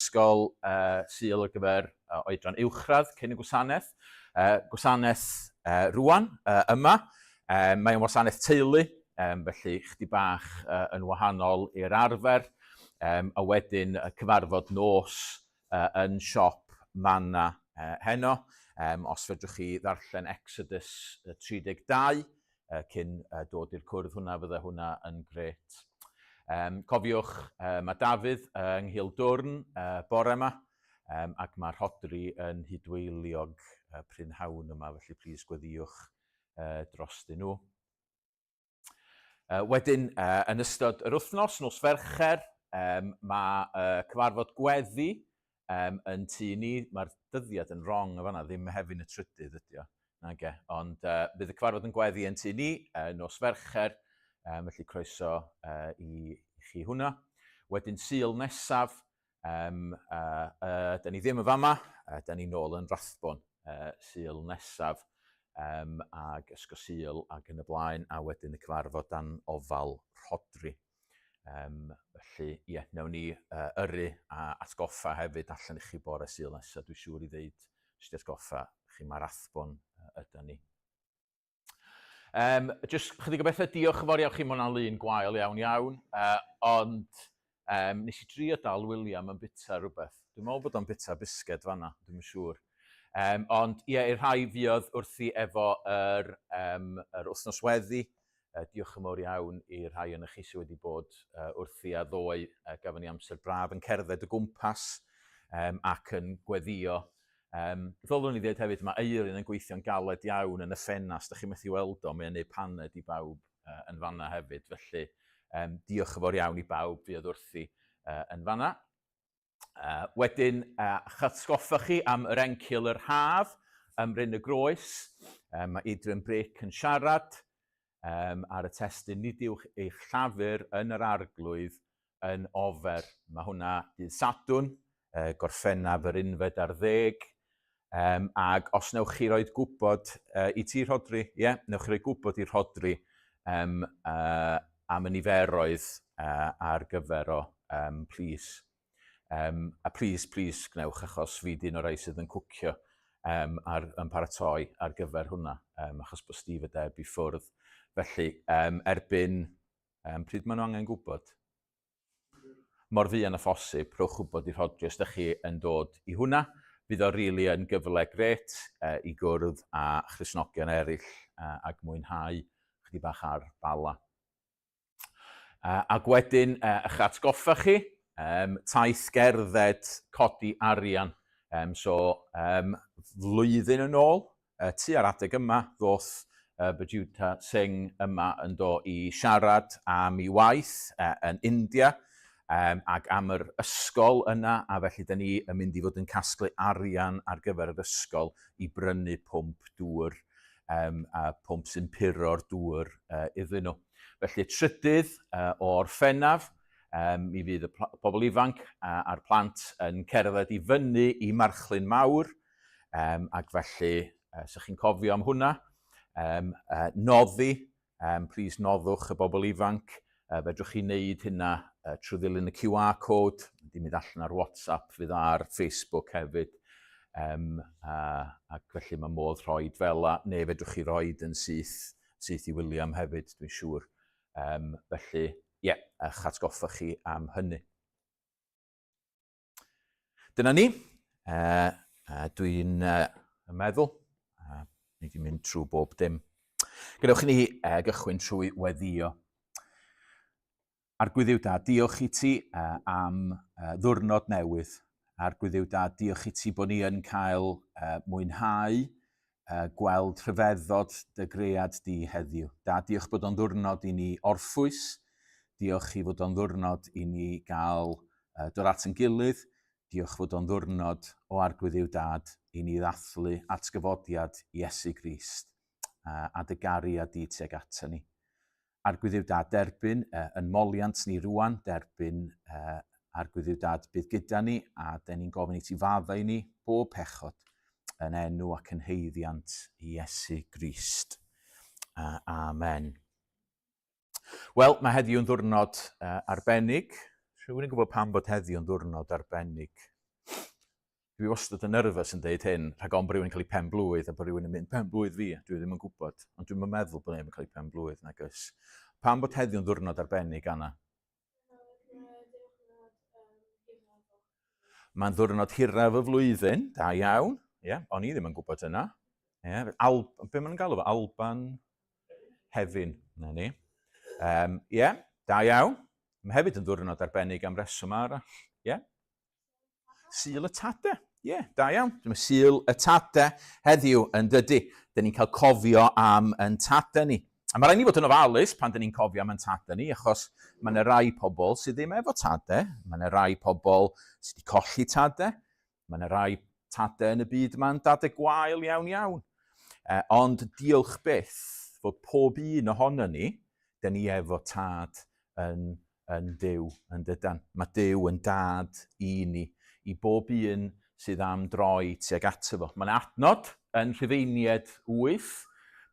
ysgol Sul ar gyfer oedran uwchradd cyn y gwasanaeth. Gwasanaeth rwan yma. Mae'n wasanaeth teulu, felly chdi bach yn wahanol i'r arfer. A wedyn cyfarfod nos yn siop Manna heno. Os fedrwch chi ddarllen Exodus 32 cyn dod i'r cwrdd hwnna, fydde hwnna yn gret. Cofiwch, mae Dafydd yng Nghildwrn bore yma, ac mae'r hodri yn hydweiliog prynhawn yma, felly plis gweddiwch drostyn nhw. Wedyn, yn ystod yr wythnos, nos Fercher, mae cyfarfod gweddi yn tŷ ni. Mae'r dyddiad yn wrong o fanna, ddim Mehefin y trydydd ydi o. Ond bydd y cyfarfod yn gweddi yn tŷ ni, nos Fercher, felly croeso i chi hwnna. Wedyn Sul nesaf, da ni ddim yn fama, da ni nôl yn Rathbon Sul nesaf, ag ysgol Sul ac yn y blaen, a wedyn y cyfarfod dan ofal Rhodri. Felly, nawn ni yrru a atgoffa hefyd allan i chi bore Sul nesaf. Dwi'n siŵr i ddeud, jyst i atgoffa chi mae Rathbon yda ni. Jyst chydig o bethau, diolch yn fawr iawn chi, mae hwnna'n lun gwael iawn, ond nes i drio dal William yn bita rhywbeth. Dwi'n meddwl bod o'n bita bisged fanna, dwi'n yn siŵr. Ond i'r rhai fiodd wrthi efo yr wythnos weddi, diolch yn fawr iawn i'r rhai yn chi sydd wedi bod wrthi a ddoe. Gafon ni amser braf yn cerdded y gwmpas ac yn gweddio. Ddylwn i ddweud hefyd, mae eirin yn gweithio'n galed iawn yn y ffenast. Da chi methu weld o, mae'n neud paned i bawb yn fanna hefyd. Felly, diolch yn fawr iawn i bawb fi oedd wrthi yn fanna. Wedyn, atgoffa chi am yr encil yr haf ym Mryn y Groes. Mae Adrian Brake yn siarad ar y testun, nid yw'ch eich llafur yn yr arglwydd yn ofer. Mae hwnna dydd Sadwn, gorffennaf yr 11 ag os newch chi roed gwybod i ti Rhodri, newch chi roed gwybod i'r Rhodri am y niferoedd ar gyfer o, plis. A plis gnewch, achos fi dyn o rai sydd yn cwcio yn paratoi ar gyfer hwnna, achos bod Steve a Deb i ffwrdd. Felly, erbyn, pryd maen nhw angen gwybod? Mor fuan a phosib, rhowch gwybod i'r Rhodri os ydych chi yn dod i hwnna. Bydd o rili yn gyfle gret i gwrdd a Christnogion eraill ac mwynhau chydig bach ar bala. Ac wedyn, eich atgoffa chi, taith gerdded codi arian. Flwyddyn yn ôl, tu ar adeg yma, ddoth Bajuta Singh yma yn dod i siarad am ei waith yn India, ac am yr ysgol yna, a felly da ni yn mynd i fod yn casglu arian ar gyfer yr ysgol i brynu pwmp dŵr, a pwmp sy'n puro'r dŵr iddyn nhw. Felly trydydd o'r Orffennaf, mi fydd y bobl ifanc a'r plant yn cerdded i fyny i Marchlyn Mawr, ac felly, sa'ch chi'n cofio am hwnna, noddi, plis noddwch y bobl ifanc, fedrwch chi wneud hynna trwy ddilyn y QR code, wedi mynd allan ar WhatsApp, fydd ar Facebook hefyd, ac felly mae modd rhoid fela, neu fedrwch chi roed yn syth i William hefyd, dwi'n siŵr. Felly, eich atgoffa chi am hynny. Dyna ni. Dwi'n meddwl, ni wedi mynd trwy bob dim. Gadewch ni gychwyn trwy weddio. Arglwyddiw da, diolch i ti am ddwrnod newydd. Arglwyddiw da, diolch i ti bod ni yn cael mwynhau, gweld rhyfeddod dy gread di heddiw. Da, diolch bod o'n ddwrnod i ni orffwys. Diolch i fod o'n ddwrnod i ni gael dod at yn gilydd. Diolch fod o'n ddwrnod o arglwyddiw dad i ni ddathlu atgyfodiad Iesu Grist a dy gariad di tuag ata ni. Arglwyddiw dad, derbyn yn moliant ni rwan, derbyn arglwyddiw dad bydd gyda ni, a dyn ni'n gofyn i ti faddau ni bob pechod yn enw ac yn heiddiant i Iesu Grist. Amen. Wel, mae heddiw yn ddwrnod arbennig. Rhywun yn gwybod pam bod heddiw yn ddwrnod arbennig? dwi wastad yn nerfus yn deud hyn, rhag ond bod rhywun yn cael ei pen blwydd, a bod rhywun yn mynd pen blwydd fi, dwi ddim yn gwybod, ond dwi'n meddwl bod neb yn cael ei pen blwydd, nag oes. Pam bod heddiw'n ddiwrnod arbennig, Anna? Mae'n ddiwrnod hiraf y flwyddyn, da iawn, o'n i ddim yn gwybod yna. Be maen nhw'n galw fo? Alban Hefin, na ni. Da iawn. Mae hefyd yn ddiwrnod arbennig am reswm arall. Sul y Tadau. Da iawn. Mae Sul y Tadau heddiw yn dydy. Dyn ni'n cael cofio am yn tadau ni. A mae rhaid ni fod yn ofalus pan dyn ni'n cofio am yn tadau ni, achos mae yna rai pobl sydd ddim efo tadau. Mae yna rai pobl sydd wedi colli tadau. Mae yna rai tadau yn y byd yma'n dadau gwael iawn iawn. Ond diolch byth fod pob un ohono ni, dyn ni efo tad yn Duw yn dydan. Mae Duw yn dad i ni, i bob un sydd am droi tuag ato fo. Mae'n adnod yn Rhufeinied 8.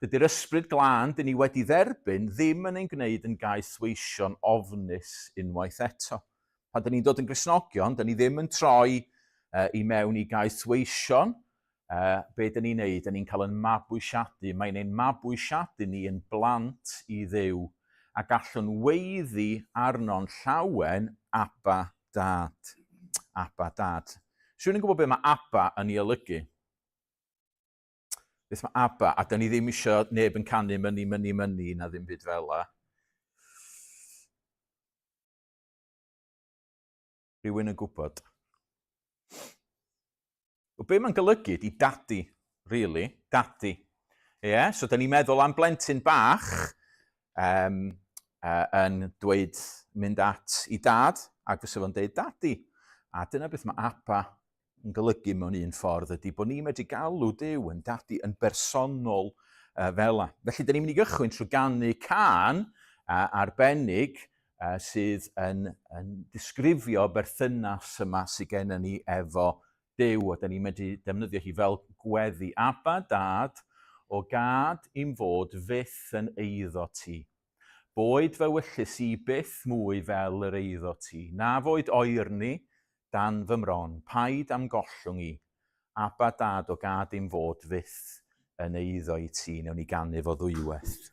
Dydy'r ysbryd glân dyn ni wedi dderbyn ddim yn ein gwneud yn gaethweision ofnus unwaith eto. Pan dyn ni'n dod yn Gristnogion, dyn ni ddim yn troi i mewn i gaethweision. Be dyn ni'n neud? Dyn ni'n cael yn mabwysiadu. Mae'n ein mabwysiadu ni yn blant i Dduw, a gallwn weiddi arno'n llawen Abba Dad. Abba Dad. Siwn yn gwybod beth mae Abba yn ei olygu? Beth mae Abba, a dyn ni ddim eisiau neb yn canu mynnu, na ddim byd fel la. Rhywun yn gwybod. O be mae'n golygu ydi dadi, really, dadi. So dyn ni'n meddwl am blentyn bach yn dweud mynd at i dad, ac fysa fo'n deud dadi. A dyna beth mae Abba yn golygu mewn un ffordd ydy bod ni'n medru galw Duw yn dadi yn bersonol fel la. Felly, dyn ni'n mynd i gychwyn trwy ganu cân arbennig sydd yn disgrifio berthynas yma sydd gennym ni efo Duw, a dyn ni'n medru defnyddio hi fel gweddi. Abba Dad, o gad i'n fod fyth yn eiddo ti. Boed fe wyllus i byth mwy fel yr eiddo ti. Na foed oer ni, dan fy mron, paid am gollwng i. Abba Dad, o gad i'n fod fyth yn eiddo i ti. Newn ni ganu fo ddwywaith.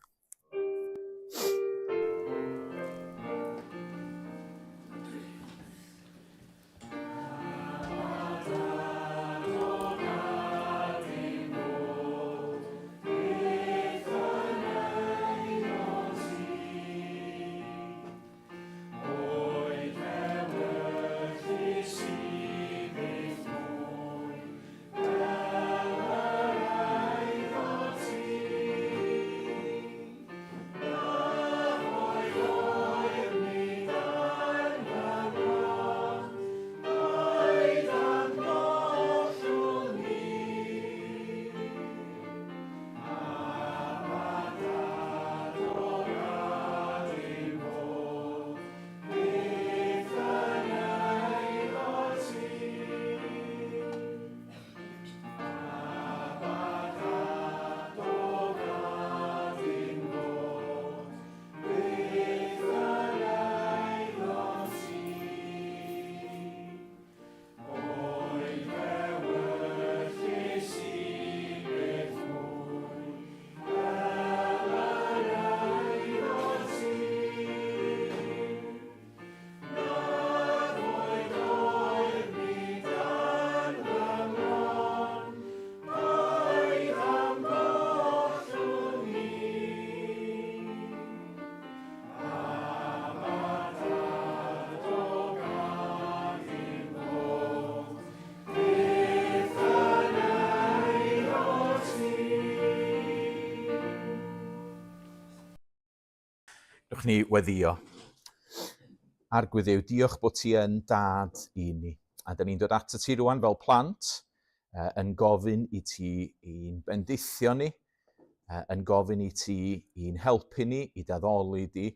Rwch ni weddio. Arglwyddiw, diolch bod ti yn dad i ni. A da ni'n dod ato ti rwan fel plant, yn gofyn i ti i'n bendithio ni, yn gofyn i ti i'n helpu ni, i daddoli di,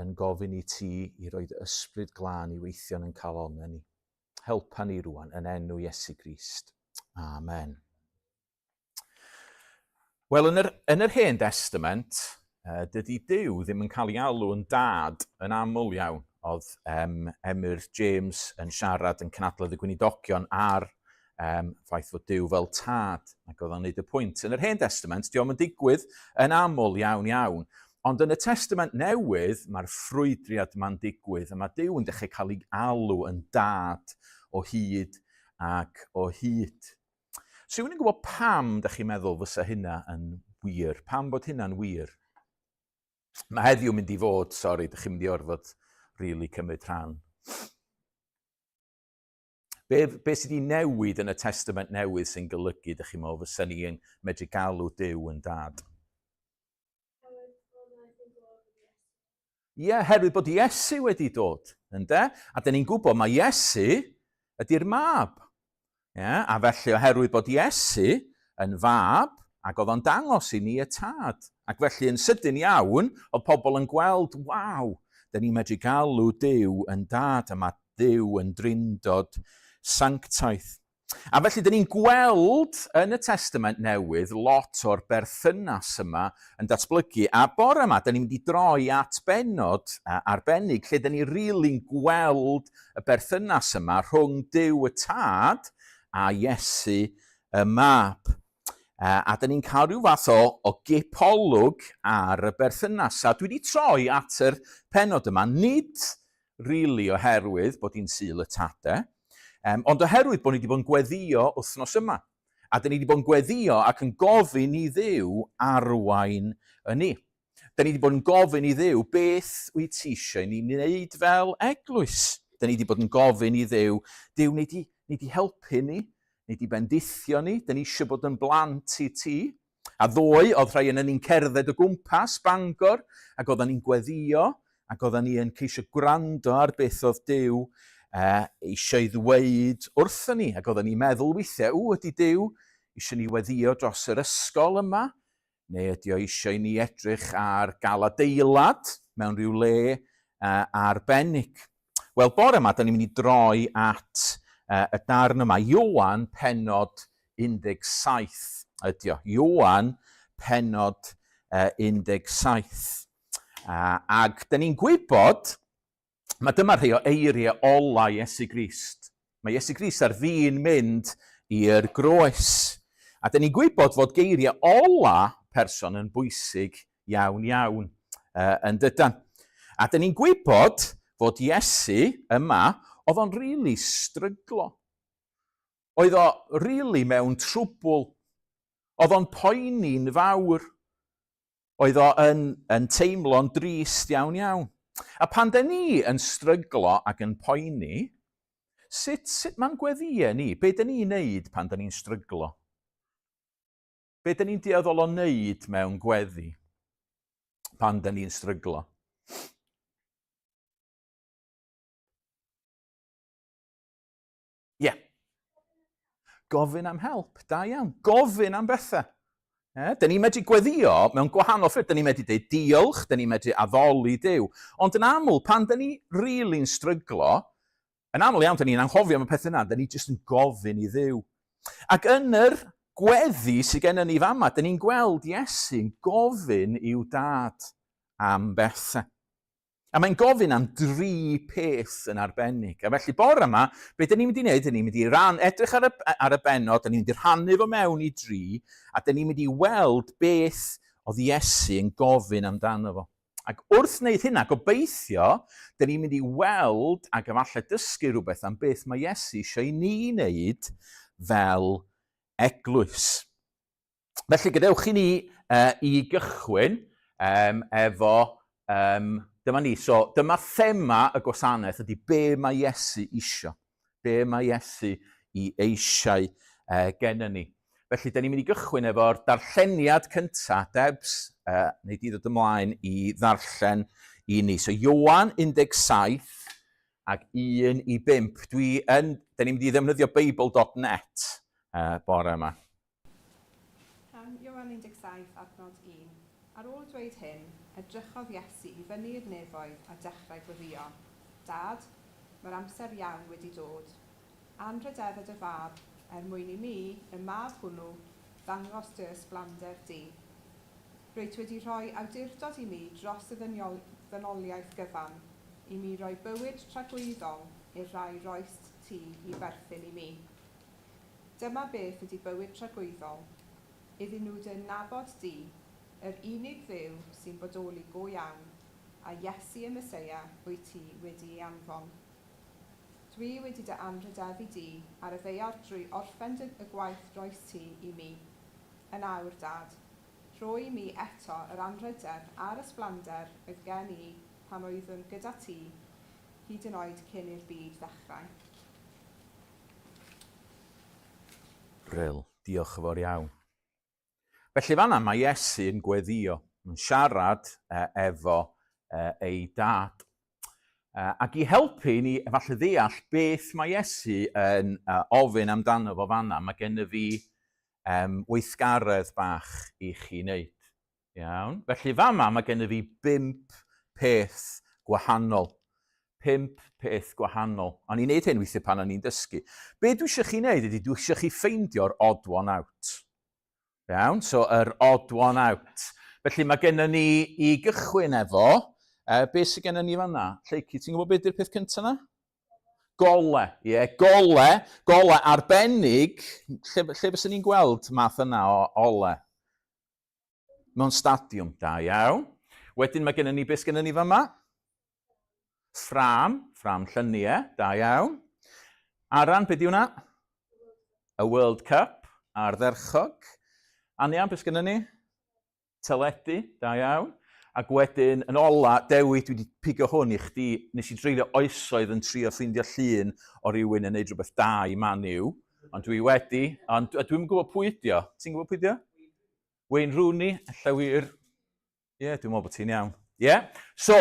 yn gofyn i ti i roed ysbryd glân i weithio yn calonnau ni. Helpa ni rwan yn enw Iesu Grist. Amen. Wel, yn yr Hen Testament, dydy Duw ddim yn cael ei alw yn dad yn aml iawn. Oedd Emyr James yn siarad yn cynadledd y Gweinidogion ar ffaith fod Duw fel tad, ac oedd o'n neud y pwynt. Yn yr Hen Testament, diolch yn digwydd yn aml iawn, ond yn y Testament Newydd, mae'r ffrwydriad yma'n digwydd, a mae Duw yn dechrau cael ei alw yn dad o hyd ac o hyd. So yw'n gwybod pam, ydych chi'n meddwl, fysa hynna yn wir? Pam bod hynna'n wir? Mae heddiw mynd i fod, ydych chi'n mynd i orfod rili cymryd rhan. Be sydd wedi newid yn y Testament Newydd sy'n golygu, ydych chi'n meddwl, fysa ni yn medru galw Duw yn dad? Ie, herwydd bod Iesu wedi dod, ynde? A dyn ni'n gwybod mae Iesu ydy'r mab. A felly oherwydd bod Iesu yn fab, ac oedd o'n dangos i ni y tad. Ac felly yn sydyn iawn, oedd pobl yn gweld, waw, dyn ni'n medru galw Duw yn dad, a mae Duw yn drindod sanctaeth. A felly, dyn ni'n gweld yn y Testament Newydd lot o'r berthynas yma yn datblygu. A bore yma, dyn ni'n mynd i droi at benod arbennig, lle dyn ni'n rili'n gweld y berthynas yma rhwng Duw y tad a Iesu y mab. A dyn ni'n cael rhyw fath o gipolwg ar y berthynas. A dwi wedi troi at yr penod yma, nid rili oherwydd bod hi'n Sul y Tadau, ond oherwydd bod ni wedi bod yn gweddio wythnos yma. A dyn ni wedi bod yn gweddio ac yn gofyn i Dduw arwain yn ni. Dyn ni wedi bod yn gofyn i Dduw beth wyt ti eisiau ni wneud fel eglwys. Dyn ni wedi bod yn gofyn i Dduw, Duw, nid i helpu ni, nid i bendithio ni, dyn ni eisiau bod yn blant i ti. A ddoe, oedd rhai yna ni'n cerdded o gwmpas Bangor, ac oedden ni'n gweddio, ac oedden ni yn ceisio gwrando ar beth oedd Duw eisiau ddweud wrthyn ni, ac oedden ni'n meddwl weithiau, ydy Duw eisiau ni weddio dros yr ysgol yma, neu ydy o eisiau ni edrych ar gael adeilad mewn rhyw le arbennig. Wel, bore yma, da ni'n mynd i droi at y darn yma, Ioan penod 17 ydy o. Ioan penod 17. Ac da ni'n gwybod, mae dyma rhai o eiriau ola Iesu Grist. Mae Iesu Grist ar fin mynd i'r groes. A da ni'n gwybod fod geiriau ola person yn bwysig iawn yn dydan. A da ni'n gwybod fod Iesu yma, oedd o'n rili stryglo. Oedd o rili mewn trwbl. Oedd o'n poeni'n fawr. Oedd o yn teimlo'n drist iawn. A pan da ni yn stryglo ac yn poeni, sut mae'n gweddiau ni? Be da ni'n neud pan da ni'n stryglo? Be da ni'n dueddol o neud mewn gweddi pan da ni'n stryglo? Ie. Gofyn am help, da iawn. Gofyn am bethau. Da ni'n medru gweddio mewn gwahanol ffyrdd. Da ni'n medru dweud diolch, da ni'n medru addoli Duw. Ond yn aml, pan da ni rili'n stryglo, yn aml iawn, da ni'n anghofio am y pethau yna, da ni jyst yn gofyn i Dduw. Ac yn yr gweddi sydd gennym ni fama, da ni'n gweld Iesu'n gofyn i'w dad am bethau. A mae'n gofyn am 3 peth yn arbennig. A felly bore yma, beth da ni'n mynd i wneud, da ni'n mynd i edrych ar y benod, da ni'n mynd i rhannu fo mewn i 3, a da ni'n mynd i weld beth oedd Iesu yn gofyn amdano fo. Ac wrth wneud hynna, gobeithio, da ni'n mynd i weld ac efallai dysgu rhywbeth am beth mae Iesu eisiau ni wneud fel eglwys. Felly, gadewch i ni i gychwyn efo... dyma ni, so dyma thema y gwasanaeth ydy be mae Iesu isio, be mae Iesu i eisiau gennym ni. Felly, da ni'n mynd i gychwyn efo'r darlleniad cyntaf, Debs, neu di ddod ymlaen i ddarllen i ni. So, Ioan 17 ac 1 i 5. Da ni'n mynd i ddefnyddio Bible.net bore yma. Ioan 17 adnod 1. Ar ôl dweud hyn, edrychodd Iesu i fyny i'r nefoedd a dechrau gweddio. Dad, mae'r amser iawn wedi dod. Anrhydedded y fab mwyn i mi, y mab hwnnw, ddangos dy ysblander di. Rwyt wedi rhoi awdurdod i mi dros y ddynoliaeth gyfan, i mi roi bywyd tragwyddol i'r rai roes ti i berthyn i mi. Dyma beth ydy bywyd tragweddol. Iddyn nhw dy nabod di, yr unig dduw sy'n bodoli go iawn, a Iesu y Meseia wyt ti wedi ei anfon. Dwi wedi dy anrhyddeddu di ar y ddeiar drwy orffen y gwaith roes ti i mi. Yn awr, Dad, rhoi mi eto yr anrhydedd a'r ysblander oedd gen i pan oeddwn gyda ti, hyd yn oed cyn i'r byd ddechrau. Brill, diolch yn fawr iawn. Felly fan'na mae Iesu yn gweddio, yn siarad efo ei dad. Ac i helpu ni efallai ddeall beth mae Iesu yn ofyn amdano fo fan'na, mae gen i fi weithgaredd bach i chi wneud. Iawn. Felly fama mae gen i fi 5 peth gwahanol. 5 peth gwahanol. O'n i'n neud hyn weithiau pan o'n i'n dysgu. Be dwi eisiau chi wneud ydy, dwi eisiau chi ffeindio'r odd one out. Iawn, so yr odd one out. Felly mae gen ni i gychwyn efo, be sydd gen ni fan'na? Lleici, ti'n gwybod beth yw'r peth cyntaf yna? Gole, gole arbennig, lle fyswn ni'n gweld math yna o ole? Mewn stadiwm, da iawn. Wedyn mae gen ni, beth gen ni fama? Ffram lluniau, da iawn. Aran, beth yw hwnna? Y World Cup, ardderchog. Anian, beth gen ni? Teledu, da iawn. Ac wedyn, yn ola, Dewi, dwi wedi pigo hwn i chdi, nes i dreulio oesoedd yn trio ffeindio llun o rywun yn neud rhywbeth da i Man U, ond dwi wedi, ond dwi'n gwybod pwy ydi o. Ti'n gwybod pwy ydi o? Wayne Rooney, ella wir. Ie, dwi'n meddwl bod ti'n iawn. Ie? So,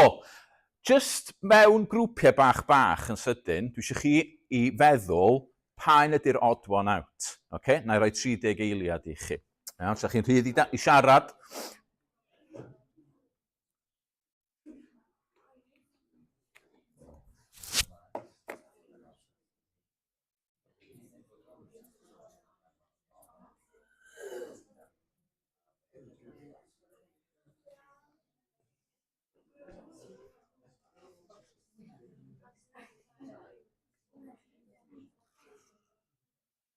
just mewn grwpiau bach yn sydyn, dwi eisiau chi i feddwl pa'n ydy'r odd one out. Okay? Na i roi 30 eiliad i chi. Iawn, so chi'n rhydd i siarad.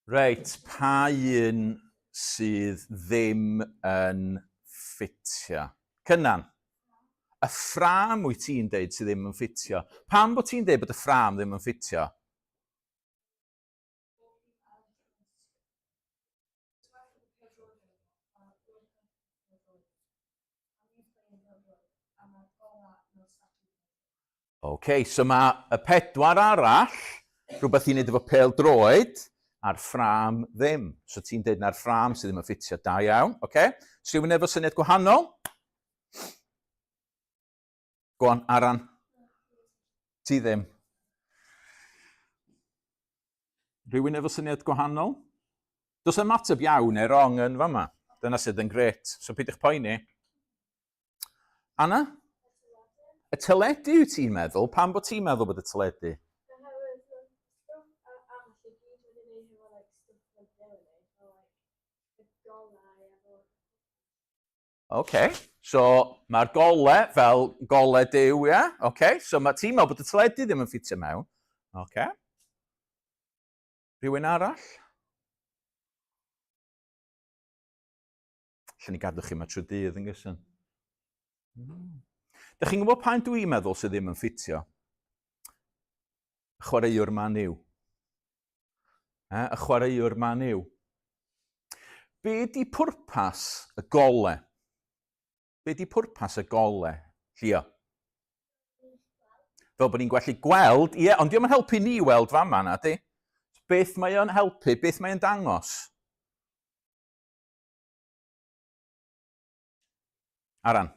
Reit, pa un sydd ddim yn ffitio? Cynnan, y ffram wyt ti'n deud sydd ddim yn ffitio. Pam bod ti'n deud bod y ffram ddim yn ffitio? OK, so mae y 4 arall, rhywbeth i'n neud efo pêl-droed, a'r ffram ddim. So ti'n deud na'r ffram sydd ddim yn ffitio, da iawn. OK, so rhywun efo syniad gwahanol? Go on, Aran. Ti ddim. Rhywun efo syniad gwahanol? Does yna mateb iawn neu wrong yn fama? Dyna sydd yn gret. So peidiwch poeni. Anna? Y teledu yw ti'n meddwl? Pam bod ti'n meddwl bod y teledu? OK, so mae'r gole fel gole Duw, ia? OK, so mae ti'n meddwl bod y teledu ddim yn ffitio mewn. OK. Rhywun arall? Lle ni gadw chi yma trwy dydd yn gysyn. Dych chi'n gwybod pa'n dwi'n meddwl sydd ddim yn ffitio? Y chwaraewr Man U. Y chwaraewr Man U. Be di pwrpas y gole? Be di pwrpas y gole, Llio? Fel bod ni'n gallu gweld, ie, ond diolch yn helpu ni weld fama na, di? Beth mae o'n helpu, beth mae o'n dangos? Aran?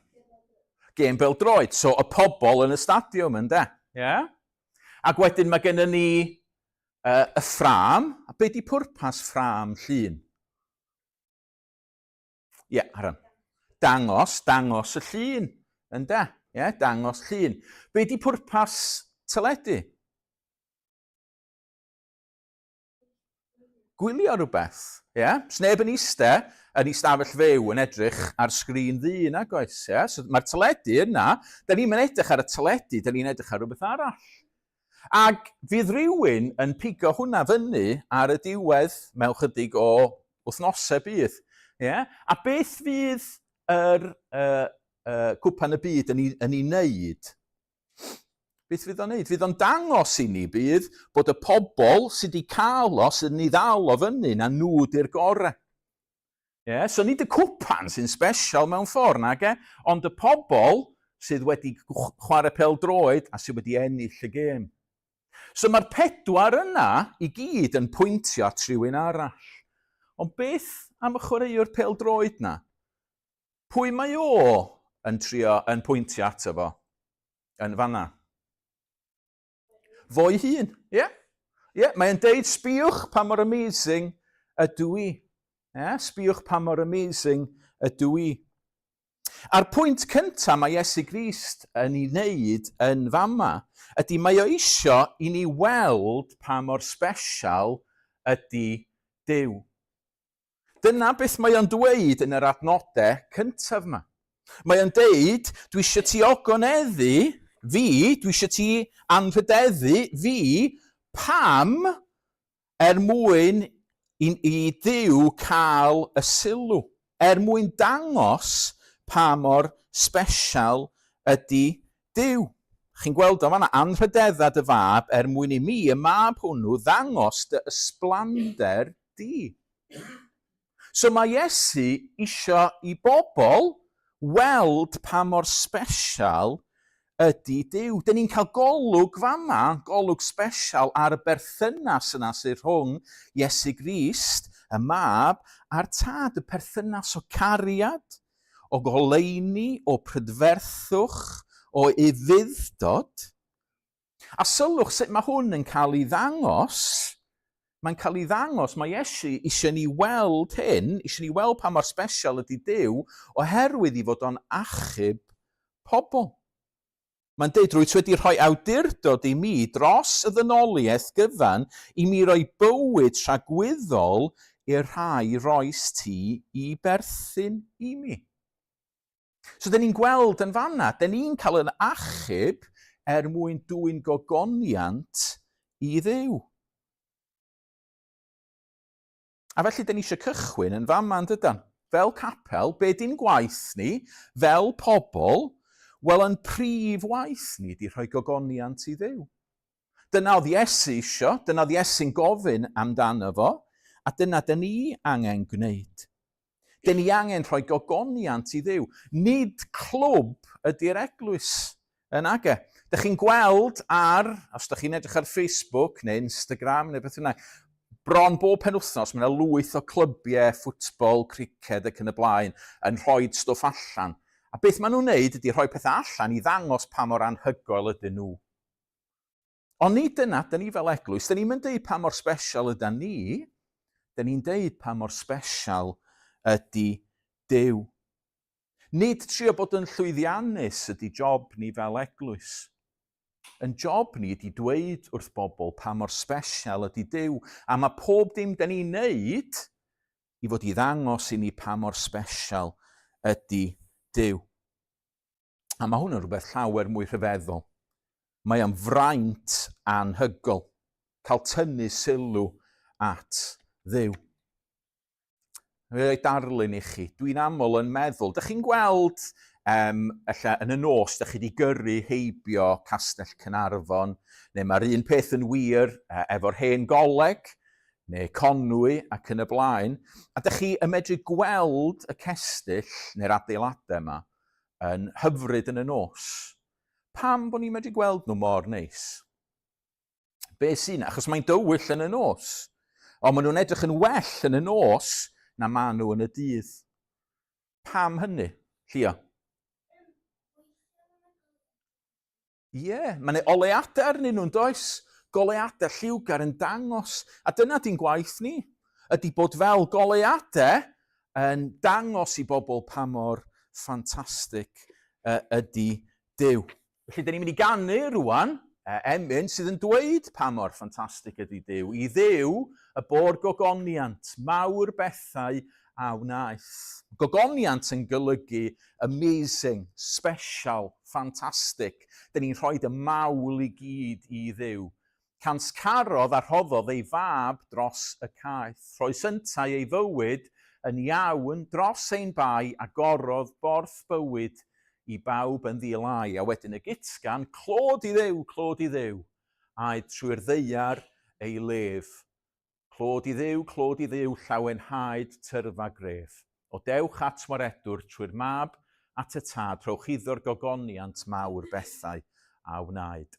Gêm bêl-droed, so y pobl yn y stadiwm, ynde? Yeah? Ac wedyn mae gennym ni y ffram, a be di pwrpas ffram llun? Ie, Aran. Dangos y llun, ynde? Yeah, dangos llun. Be di pwrpas teledu? Gwylio rhywbeth, yeah? Sneb yn eistedd yn ei stafell fyw yn edrych ar sgrin ddu yna, goes, yeah? So mae'r teledu yna, da ni'n edrych ar y teledu, da ni'n edrych ar rhywbeth arall. Ac fydd rhywun yn pigo hwnna fyny ar y diwedd mewn chydig o wythnosau bydd. Yeah? A beth fydd cwpan y byd yn ei wneud? Beth fydd o'n wneud? Fydd o'n dangos i ni bydd bod y pobl sydd wedi cael o sydd yn ei ddal o fyny na nhw di'r gorau. Yeah? So nid y cwpan sy'n special mewn ffordd nag ond y pobl sydd wedi chwarae pêl-droed a sydd wedi ennill y gêm. So mae'r 4 yna i gyd yn pwyntio at rhywun arall. Ond beth am y chwaraewr pêl-droed na? Pwy mae o yn pwyntio ato fo yn fanna? Fo'i hun, ie? Yeah, mae'n deud, sbiwch pa mor amazing ydw i. Yeah, sbiwch pa mor amazing ydw i. A'r pwynt cyntaf mae Iesu Grist yn ei wneud yn fama ydy mae o isio i ni weld pa mor special ydy Duw. Dyna beth mae o'n dweud yn yr adnodau cyntaf yma. Mae o'n deud, dwi eisiau ti ogoneddu fi, dwi eisiau ti anrhydeddu fi, pam mwyn i Duw cael y sylw, mwyn dangos pa mor special ydy Duw. Chi'n gweld o fanna, anrhydeddad y fab mwyn i mi, y mab hwnnw, ddangos dy ysblander di. So mae Iesu isio i bobl weld pa mor special ydy Duw. Dyn ni'n cael golwg fama, golwg special ar y berthynas yna sydd rhwng Iesu Grist, y mab, a'r tad, y perthynas o cariad, o goleuni, o prydferthwch, o ufuddod. A sylwch sut mae hwn yn cael ei ddangos. Mae'n cael ei ddangos, mae Iesu eisiau ni weld hyn, eisiau ni weld pa mor special ydy Duw, oherwydd i fod o'n achub pobl. Mae'n deud, rwyt wedi rhoi awdurdod i mi dros y ddynoliaeth gyfan i mi roi bywyd rhagwyddol i'r rhai roes ti i berthyn i mi. So, dyn ni'n gweld yn fanna, dyn ni'n cael yn achub mwyn dwyn gogoniant i Dduw. A felly, dyn ni eisiau cychwyn yn fama yn dydan. Fel capel, be di'n gwaith ni, fel pobl, wel, yn prif waith ni di rhoi gogoniant i Dduw. Dyna oedd Iesu isio, dyna oedd Iesu'n gofyn amdano fo, a dyna dyn ni angen gwneud. Dyn ni angen rhoi gogoniant i Dduw. Nid clwb ydy'r eglwys yn age. Dych chi'n gweld os dych chi'n edrych ar Facebook neu Instagram neu beth yna, bron bob penwythnos mae yna lwyth o clybiau, ffwtbol, criced ac yn y blaen yn rhoi stwff allan. A beth maen nhw'n neud ydy rhoi pethau allan i ddangos pa mor anhygoel ydyn nhw. Ond nid dyna, dyn ni fel eglwys, dyn ni'n deud pa mor special ydyn ni, dyn ni'n deud pa mor special ydy Duw. Nid trio bod yn llwyddiannus ydy job ni fel eglwys. Yn job ni ydy dweud wrth bobl pa mor special ydy Duw. A mae pob dim dyn ni'n neud i fod i ddangos i ni pa mor special ydy Duw. A mae hwn yn rhywbeth llawer mwy rhyfeddol. Mae am fraint anhygol. Cael tynnu sylw at Dduw. Rwy'n darlun i chi. Dwi'n aml yn meddwl, dych chi'n gweld yn y nos, dych chi wedi gyrru heibio Castell Caernarfon, neu mae'r un peth yn wir efo'r hen goleg, neu Conwy ac yn y blaen, a dych chi yn medru gweld y cestyll neu'r adeiladau yma yn hyfryd yn y nos. Pam bod ni'n medru gweld nhw mor neis? Be sy'n? Achos mae'n dywyll yn y nos. Ond maen nhw'n edrych yn well yn y nos na maen nhw yn y dydd. Pam hynny? Llia? Ie, mae'n oleadau arnyn nhw'n does. Goleadau lliwgar yn dangos. A dyna di'n gwaith ni. Ydy bod fel goleadau yn dangos i bobl pa mor ffantastig ydy Duw. Felly, dyn ni'n mynd i ganu rwan emyn sydd yn dweud pa mor ffantastig ydy Duw. I Dduw y bor gogoniant, mawr bethau a wnaeth. Gogoniant yn golygu amazing, special, fantastic. Dyn ni'n rhoi y mawl i gyd i Dduw. Cans carodd a rhoddodd ei fab dros y caeth. Rhoi syntau ei fywyd yn iawn dros ein bai a gorodd borth bywyd i bawb yn ddilai. A wedyn y gitgan, clod i Dduw, aed trwy'r ddeiar ei lef. Clod i Dduw, llawenhaid tyrfa gref. O dewch at moredwr trwy'r mab at y tad, rhowch iddo'r gogoniant mawr bethau a wnaed.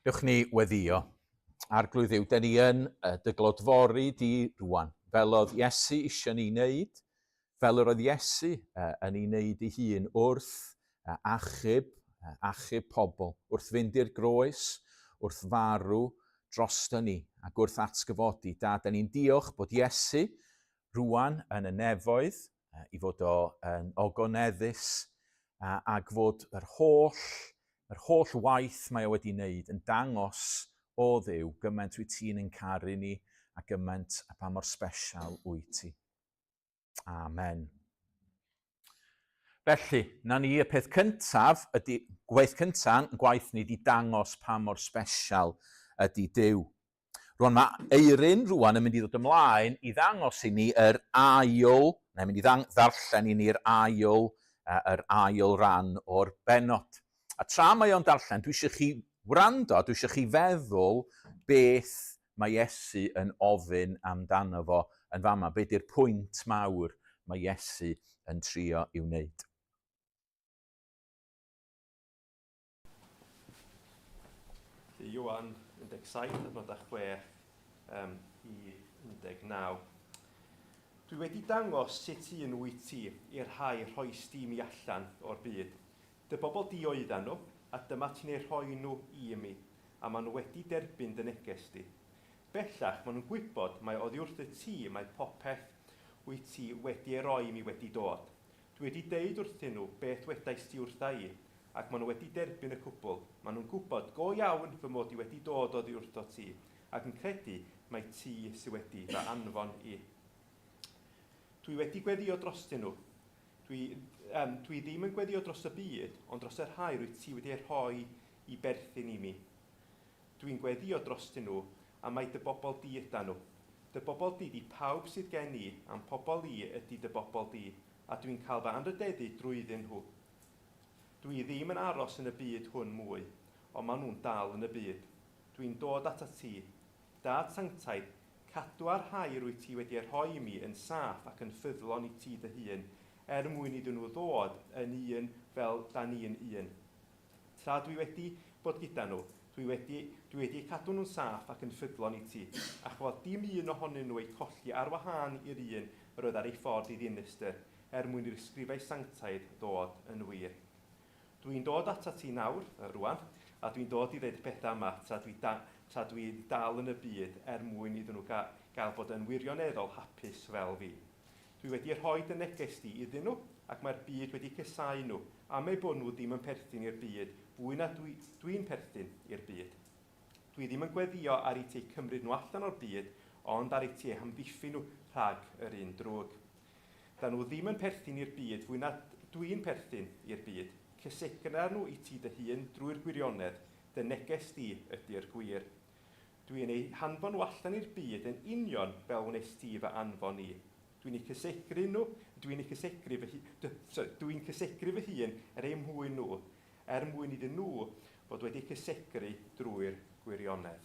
Dewch ni weddio. Arglwydd Dduw, da ni yn dy glodfori di rwan. Fel oedd Iesu eisiau ni wneud, fel yr oedd Iesu yn ei wneud ei hun wrth achub pobl, wrth fynd i'r groes, wrth farw drosto ni ac wrth atgyfodi. Da ni'n diolch bod Iesu rwan yn y nefoedd, i fod o'n ogoneddus ac fod yr holl waith mae o wedi wneud yn dangos o Dduw gymaint wyt ti'n yn caru ni a gymaint a pa mor sbesial wyt ti. Amen. Felly, na ni y peth cyntaf, gwaith cyntaf, gwaith ni wedi dangos pa mor sbesial ydy Duw. Rwan mae Eirin rwan yn mynd i ddod ymlaen i ddangos i ni yr ail, neu mynd i ddarllen i ni'r ail ran o'r benod. A tra mae o'n darllen, dwi eisiau chi wrando, dwi eisiau chi feddwl beth mae Iesu yn ofyn amdano fo yn fama, beth yw'r pwynt mawr mae Iesu yn trio i'w wneud. Ioan yn 17, adnod 6 i 19. Dwi wedi dangos sut un wyt ti i'r rhai rhoi stim i allan o'r byd. Dy bobl di oedden nhw, a dyma ti'n ei rhoi nhw i mi, a maen nhw wedi derbyn dy neges di. Bellach, maen nhw'n gwybod mai oddi wrth y ti mae popeth wyt ti wedi ei roi mi wedi dod. Dwi wedi deud wrthyn nhw beth wedais ti wrtha i, ac maen nhw wedi derbyn y cwbl. Maen nhw'n gwybod go iawn fy mod i wedi dod oddi wrtho ti, ac yn credu mai ti sydd wedi fy anfon i. Dwi wedi gweddio drostyn nhw. Dwi ddim yn gweddio dros y byd, ond dros y rhai rwyt ti wedi ei rhoi i berthyn i mi. Dwi'n gweddio drostyn nhw, a mae dy bobl di ydyn nhw. Dy bobl di di pawb sydd gen i, am pobl i ydy dy bobl di, a dwi'n cael fy anrydeddu drwyddyn nhw. Dwi ddim yn aros yn y byd hwn mwy, ond maen nhw'n dal yn y byd. Dwi'n dod at ti. Dad sanctaidd, cadw ar rhai rwyt ti wedi ei rhoi i mi yn saff ac yn ffyddlon i ti dy hun, mwyn iddyn nhw ddod yn un fel da ni'n un. Tra dwi wedi bod gyda nhw, dwi wedi cadw nhw'n saff ac yn ffyddlon i ti, a chwod dim un ohonyn nhw ei colli ar wahân i'r un roedd ar ei ffordd i ddinistyr, mwyn i'r ysgrifau sanctaidd ddod yn wir. Dwi'n dod ata ti nawr, rwan, a dwi'n dod i ddweud pethau yma tra dwi'n dal yn y byd mwyn iddyn nhw gael bod yn wirioneddol hapus fel fi. Dwi wedi rhoi dy neges di iddyn nhw, ac mae'r byd wedi cysau nhw, am ei bod nhw ddim yn perthyn i'r byd, fwy na dwi'n perthyn i'r byd. Dwi ddim yn gweddio ar ei ti cymryd nhw allan o'r byd, ond ar ei ti hamddiffyn nhw rhag yr un drwg. Da nhw ddim yn perthyn i'r byd, fwy na dwi'n perthyn i'r byd. Cysegnar nhw i ti dy hun drwy'r gwirionedd, dy neges di ydy'r gwir. Dwi'n ei hanfon nhw allan i'r byd yn union fel wnes ti fy anfon i. Dwi'n cysegru fy hun ei mwyn nhw, mwyn iddyn nhw fod wedi cysegru drwy'r gwirionedd.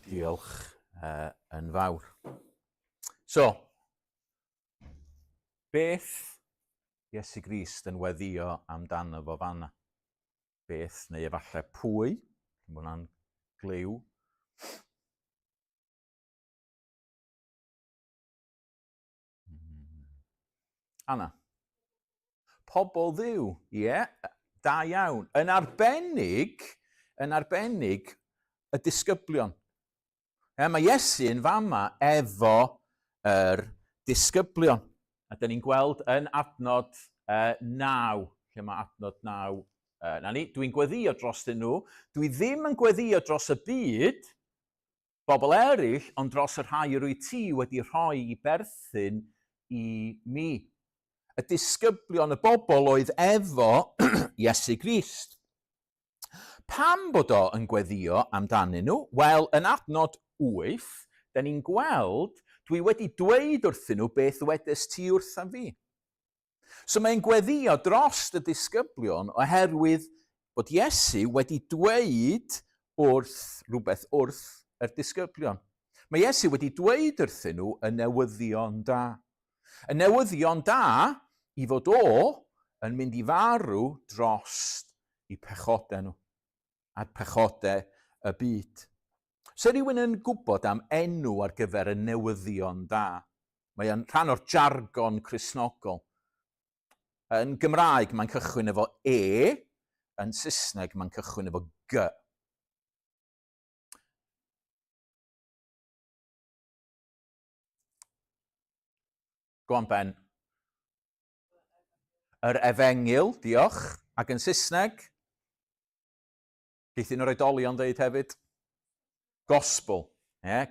Diolch yn fawr. So, beth Iesu Grist yn weddio amdano fo fanna? Beth, neu efallai pwy, mae hwnna'n gliw. Anna. Pobl ddiw, ie, da iawn. Yn arbennig y disgyblion. Mae Iesu yn fama efo yr disgyblion. A da ni'n gweld yn adnod 9, lle mae adnod 9. Dwi'n gweddio dros nhw. Dwi ddim yn gweddio dros y byd, bobl eraill, ond dros y rhai rwyt ti wedi rhoi i berthyn i mi. Y disgyblion, y bobl oedd efo Iesu Grist. Pam bod o yn gweddio amdanyn nhw? Wel, yn adnod 8, da ni'n gweld, dwi wedi dweud wrthyn nhw beth wedes ti wrtha fi. So mae'n gweddio dros y disgyblion oherwydd bod Iesu wedi dweud rhywbeth wrth yr disgyblion. Mae Iesu wedi dweud wrthyn nhw y newyddion da. Y newyddion da i fod o yn mynd i farw dros i pechodau nhw, a'r pechodau y byd. So rhywun yn gwybod am enw ar gyfer y newyddion da. Mae o'n rhan o'r jargon Cristnogol. Yn Gymraeg mae'n cychwyn efo E, yn Saesneg mae'n cychwyn efo G. Go on, Ben. Yr efengyl, diolch. Ac yn Saesneg, geith un o'r oedolion dweud hefyd, gospel.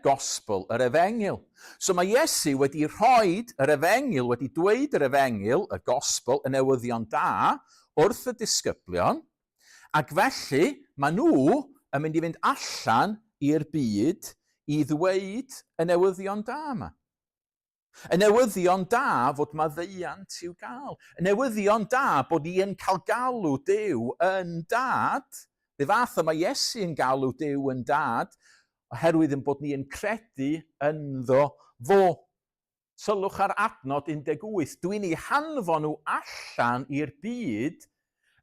Gospel, yr efengyl. So mae Iesu wedi rhoi yr efengyl, wedi dweud yr efengyl, y gospel, y newyddion da, wrth y disgyblion, ac felly mae nhw yn mynd i fynd allan i'r byd i ddweud y newyddion da yma. Y newyddion da fod maddeuant i'w gael. Y newyddion da bod ni yn cael galw Duw yn dad. Fe fath mae Iesu yn galw Duw yn dad, oherwydd yn bod ni yn credu ynddo fo. Sylwch ar adnod 18. Dwi'n ei hanfon nhw allan i'r byd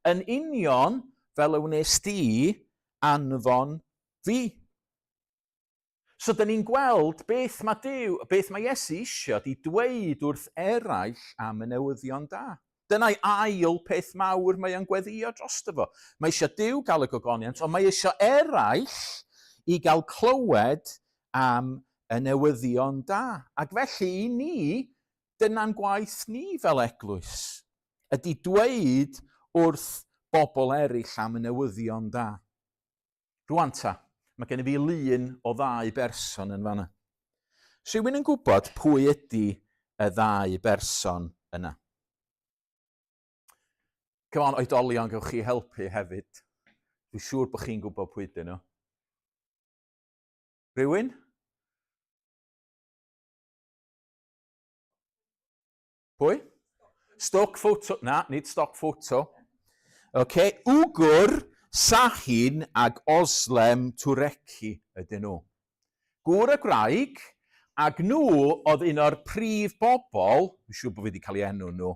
yn union fel y wnes di anfon fi. So, da ni'n gweld beth mae Iesu eisiau di dweud wrth eraill am y newyddion da. Dyna'i ail peth mawr mae o'n gweddio drosto fo. Mae eisiau Duw gael y gogoniant, ond mae eisiau eraill i gael clywed am y newyddion da. Ac felly i ni, dyna'n gwaith ni fel eglwys, ydy dweud wrth bobl eraill am y newyddion da. Rwan ta, mae gen i fi lun o 2 berson yn fanna. Rhywun yn gwybod pwy ydy y 2 berson yna? Come on, oedolion, gewch chi helpu hefyd. Dwi'n siŵr bod chi'n gwybod pwy ydyn nhw. Rhywun? Pwy? Stock photo. Na, nid stock photo. Wgwr, Sahin ag Oslem Twreci ydyn nhw. Gŵr y graig, ac nhw oedd un o'r prif bobl, dwi'n siŵr bod fi wedi cael ei enw nhw,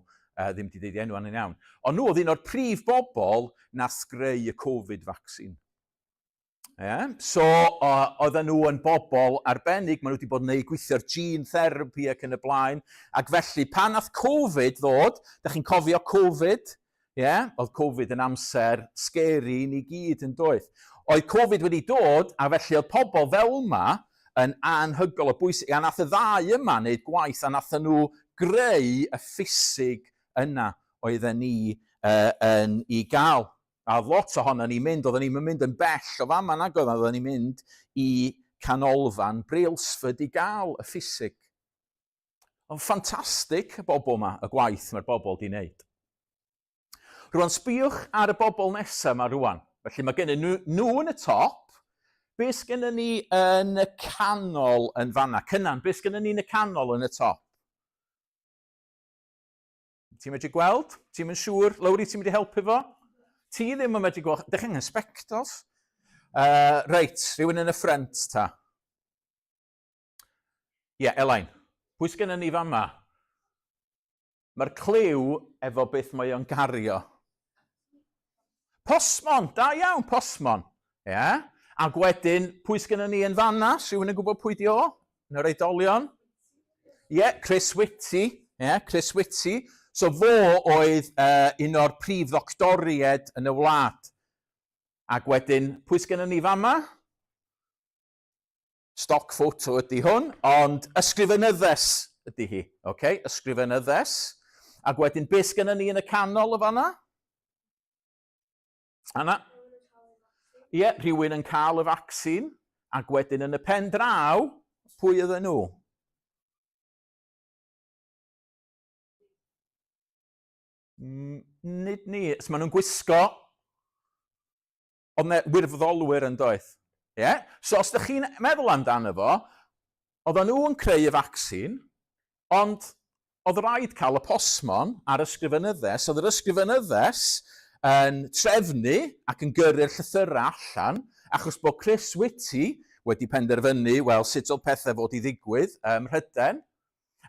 ddim wedi deud enw yn iawn, ond nhw oedd un o'r prif bobl na sgreu y Covid vaccine. So, oedden nhw yn bobl arbennig, maen nhw wedi bod yn gwneud gweithio'r gene therapy ac yn y blaen, ac felly pan nath Covid ddod, da chi'n cofio Covid? Oedd Covid yn amser scary i ni gyd yn doedd. Oedd Covid wedi dod, a felly oedd pobl fel yma yn anhygol o bwysig, a nath y 2 yma wneud gwaith, a nath nhw greu y ffisig yna oedden ni yn ei gael. A lot ohono ni'n mynd, oedden ni'n mynd yn bell o fama nag oedden ni'n mynd i canolfan Brailsford i gael y ffisig. Ond ffantastig y bobl yma, y gwaith mae'r bobl di wneud. Rwan, sbiwch ar y bobl nesaf yma rwan. Felly mae gen nhw yn y top. Beth gen ni yn y canol yn fanna? Cynnan, beth gen ni yn y canol yn y top? Ti'n medru gweld? Ti'n mynd siŵr? Lowri, ti'n mynd i helpu fo? Ti ddim yn medru gweld. Dych chi'n spectols? Reit, rhywun yn y ffrent ta. Elain. Pwy sgen ni fama? Mae'r cliw efo beth mae o'n gario. Posmon, da iawn, posmon. Ac wedyn, pwy sgen ni yn fanna? Rhywun yn gwybod pwy di o? Yn yr oedolion? Chris Whitty. Chris Whitty. So fo oedd un o'r prif ddoctoried yn y wlad. Ac wedyn, pwy sgen ni fama? Stock photo ydy hwn, ond ysgrifenyddes ydy hi. Ysgrifenyddes. Ac wedyn, beth sgen ni yn y canol y fanna? Anna? Rhywun yn cael y vaccine. Ac wedyn, yn y pen draw, pwy ydyn nhw? Nid ni, maen nhw'n gwisgo wirfoddolwyr yn doedd. So os ydych chi'n meddwl amdano fo, oedden nhw'n creu y vaccine, ond oedd rhaid cael y posmon ar ysgrifenyddes, oedd yr ysgrifenyddes yn trefnu ac yn gyrru'r llythyrau allan, achos bod Chris Whitty wedi penderfynu, wel, sut oedd pethau fod i ddigwydd Mhryden,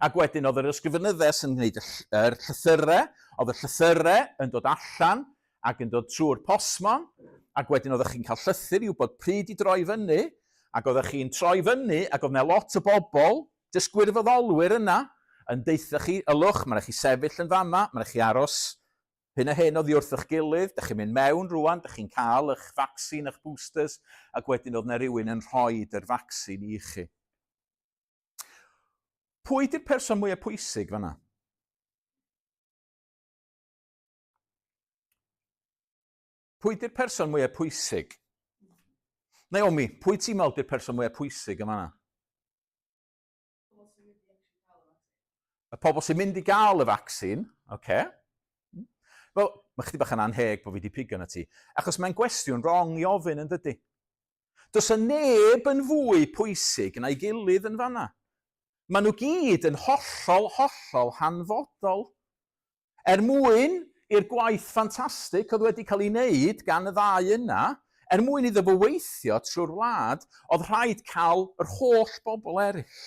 ac wedyn oedd yr ysgrifenyddes yn gwneud yr llythyrau, oedd y llythyrau yn dod allan ac yn dod trwy'r posmon, ac wedyn oeddech chi'n cael llythyr i wybod pryd i droi fyny, ac oeddech chi'n troi fyny, ac oedd yna lot o bobl, jyst gwirfoddolwyr yna, yn deitha chi, ylwch, mae'n chi sefyll yn fama, mae'n chi aros hyn a hyn oddi wrth eich gilydd, ydych chi'n mynd mewn rwan, ydych chi'n cael eich vaccine, eich boosters, ac wedyn oedd yna rhywun yn rhoi yr vaccine i chi. Pwy di'r person mwyaf pwysig fanna? Pwy di'r person mwyaf pwysig? Naomi, pwy ti'n meddwl di'r person mwyaf pwysig yma? Y pobl sy'n mynd i gael y vaccine, Wel, mae chdi bach yn anheg bod fi wedi pigo na ti, achos mae'n gwestiwn wrong i ofyn yn dydy. Does y neb yn fwy pwysig na'i gilydd yn fanna. Maen nhw gyd yn hollol hanfodol. Mwyn i'r gwaith ffantastig oedd wedi cael ei wneud gan y 2 yna, mwyn iddo fo weithio trwy'r wlad, oedd rhaid cael yr holl bobl eraill.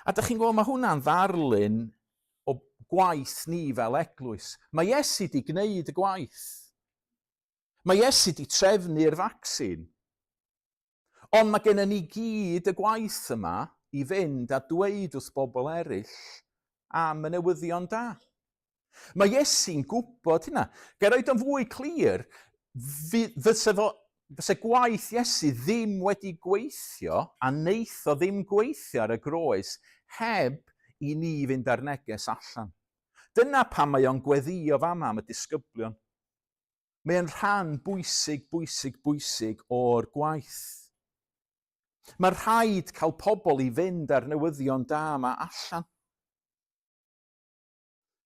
A ydych chi'n gwybod, mae hwnna'n ddarlun o gwaith ni fel eglwys. Mae Iesu wedi gwneud y gwaith. Mae Iesu wedi trefnu'r vaccine. Ond mae gennym ni gyd y gwaith yma i fynd a dweud wrth bobl eraill am y newyddion da. Mae Iesu'n gwybod hynna. Ga i roed yn fwy clir, fyse gwaith Iesu ddim wedi gweithio a neith o ddim gweithio ar y groes heb i ni fynd ar neges allan. Dyna pam mae o'n gweddio fama am y disgyblion. Mae'n rhan bwysig o'r gwaith. Mae rhaid cael pobl i fynd ar newyddion da yma allan.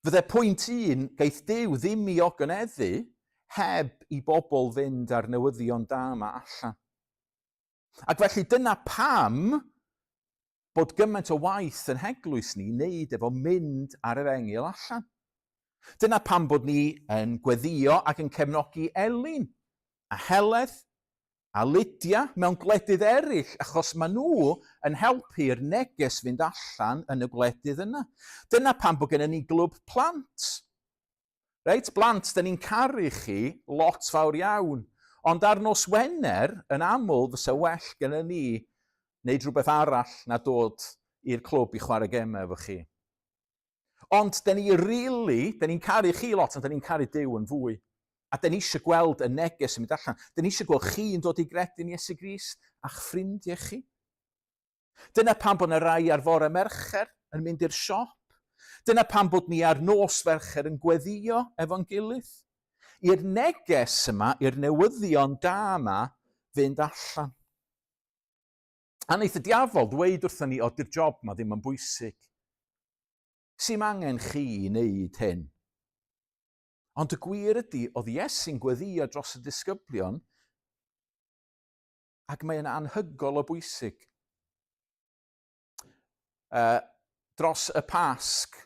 Fydde pwynt 1, geith Duw ddim i ogoneddu heb i bobl fynd ar newyddion da yma allan. Ac felly dyna pam bod gymaint o waith yn heglwys ni wneud efo mynd ar yr engil allan. Dyna pam bod ni yn gweddio ac yn cefnogi Elin a Heledd a Lydia mewn gwledydd eraill, achos maen nhw yn helpu'r neges fynd allan yn y gwledydd yna. Dyna pam bod gennym ni glwb plant. Reit, blant, da ni'n caru chi lot fawr iawn, ond ar nos Wener, yn aml, fysa well gennym ni wneud rhywbeth arall na dod i'r clwb i chwarae gemau efo chi. Ond da ni'n caru chi lot, ond da ni'n caru Duw yn fwy. A da ni eisiau gweld y neges yn mynd allan. Da ni eisiau gweld chi'n dod i gredu'n Iesu Grist a'ch ffrindiau chi. Dyna pam bod yna rai ar fore Mercher yn mynd i'r siop. Dyna pam bod ni ar nos Fercher yn gweddio efo'n gilydd. I'r neges yma, i'r newyddion da yma, fynd allan. A wneith y diafol dweud wrthyn ni, o, di'r job yma ddim yn bwysig. Sy'n angen chi i wneud hyn. Ond y gwir ydy, oedd Iesu'n gweddio dros y disgyblion, ac mae'n anhygol o bwysig. Dros y Pasg,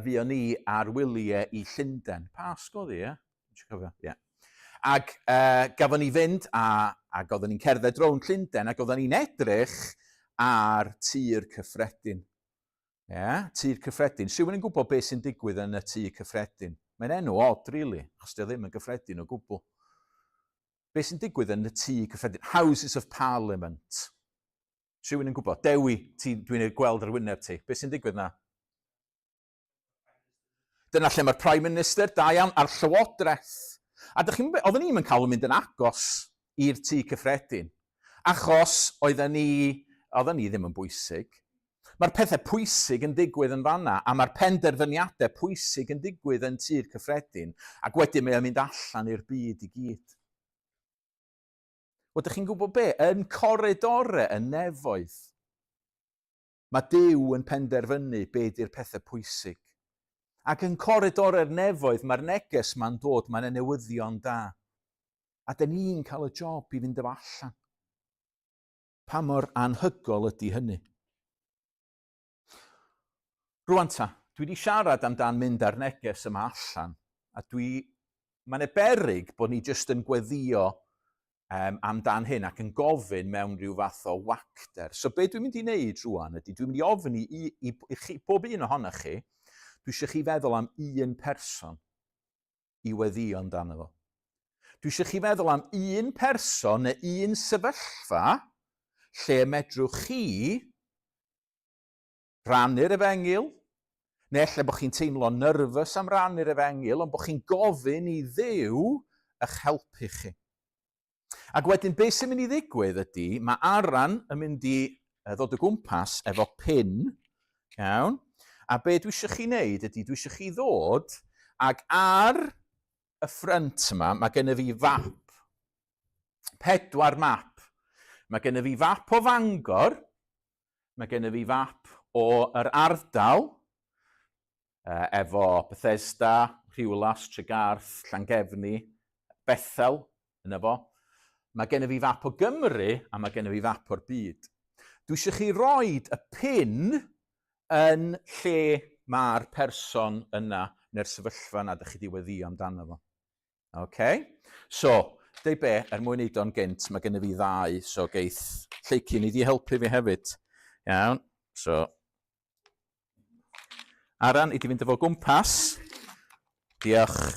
fuon ni ar wyliau i Llundain. Pasg oedd hi, ie? Ac gafon ni fynd, ac oedden ni'n cerdded rownd Llundain, ac oedden ni'n edrych ar tir cyffredin. Tir cyffredin. Rhywun yn gwybod beth sy'n digwydd yn y tir cyffredin? Mae'n enw odd, rili, achos dio ddim yn gyffredin o gwbl. Beth sy'n digwydd yn y tir cyffredin? Houses of Parliament. Rhywun yn gwybod? Dewi, dwi'n gweld ar wyneb ti. Beth sy'n digwydd na? Dyna lle mae'r Prime Minister, da iawn, a'r Llywodraeth. A oedden ni'n cael mynd yn agos i'r tir cyffredin, achos oedden ni ddim yn bwysig. Mae'r pethau pwysig yn digwydd yn fanna, a mae'r penderfyniadau pwysig yn digwydd yn tir cyffredin, ac wedyn mae'n mynd allan i'r byd i gyd. Ydych chi'n gwybod be? Yn coridorau y nefoedd, mae Duw yn penderfynu be di'r pethau pwysig. Ac yn coridorau'r nefoedd, mae'r neges ma'n dod, mae'n newyddion da. A da ni'n cael y job i fynd efo allan. Pa mor anhygol ydy hynny? Rwan ta, dwi wedi siarad amdan mynd ar neges yma allan, a mae'n eberig bod ni jyst yn gweddio amdan hyn ac yn gofyn mewn rhyw fath o wacder. So be dwi'n mynd i wneud rwan ydy, dwi'n mynd i ofyn i chi, bob un ohonoch chi, dwi eisiau chi feddwl am un person i weddio amdano fo. Dwi eisiau chi feddwl am un person neu un sefyllfa lle medrwch chi rannu'r Efengil, neu lle bod chi'n teimlo nyrfys am rannu'r Efengil, ond bod chi'n gofyn i Dduw eich helpu chi. Ac wedyn, beth sy'n mynd i ddigwydd ydy, mae Aran yn mynd i ddod o gwmpas efo pin, iawn, a be dwi eisiau chi wneud ydy, dwi eisiau chi ddod, ac ar y ffrynt yma, mae gen i fi fap, 4 map. Mae gen i fi fap o Fangor, mae gen i fi fap o'r ardal, efo Bethesda, Rhiwlas, Tregarth, Llangefni, Bethel, yna fo. Mae gen i fi fap o Gymru, a mae gen i fi fap o'r byd. Dwi eisiau chi roed y pin yn lle mae'r person yna, neu'r sefyllfa yna, ydych chi wedi weddio amdano fo. Okay? So, dweud be, mwyn wneud o'n gynt, mae gen i fi 2, so geith Lleici ni di helpu fi hefyd. Iawn, so... Aran, i di fynd efo gwmpas. Diolch.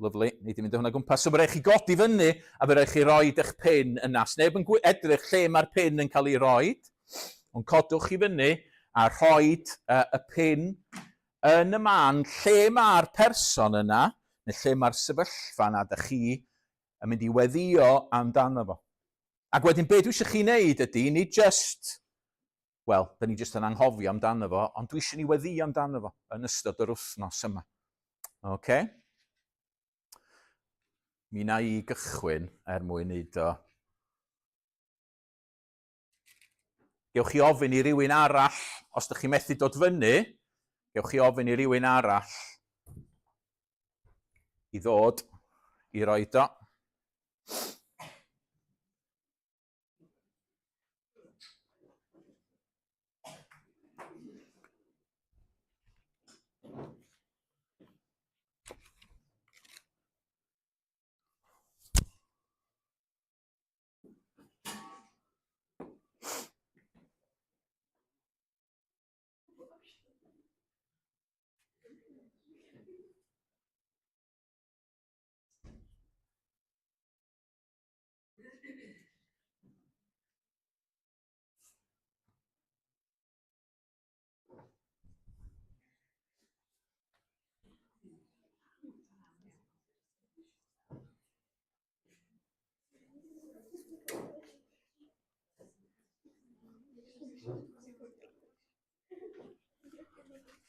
Lyfli, ni di mynd o hwnna gwmpas. So, mae rhaid chi godi fyny, a mae rhaid chi roi eich pin yna. Sneb yn edrych lle mae'r pin yn cael ei roi. Ond codwch chi fyny a rhoi y pin yn y man lle mae'r person yna, neu lle mae'r sefyllfa yna, da chi yn mynd i weddio amdano fo. Ac wedyn, be dwi eisiau chi wneud ydy, ni just, wel, da ni just yn anghofio amdano fo, ond dwi eisiau ni weddio amdano fo yn ystod yr wythnos yma. Okay? Mi na i gychwyn mwyn wneud o. Gewch chi ofyn i rywun arall, os ydych chi methu dod fyny, gewch chi ofyn i rywun arall i ddod i roed o.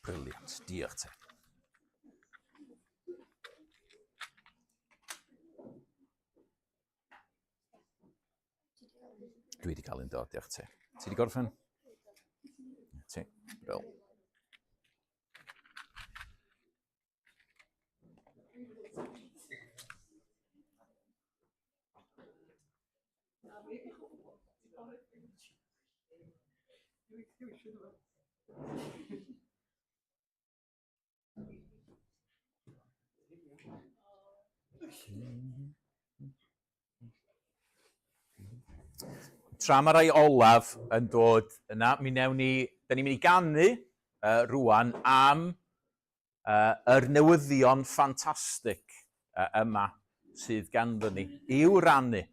Briliant, diolch te. Dwi wedi cael un dod, diolch te. Ti wedi gorffen? Ti, bril. Tra mae rai olaf yn dod yna, da ni'n mynd i ganu rwan am yr newyddion ffantastig yma sydd ganddo ni i'w rannu.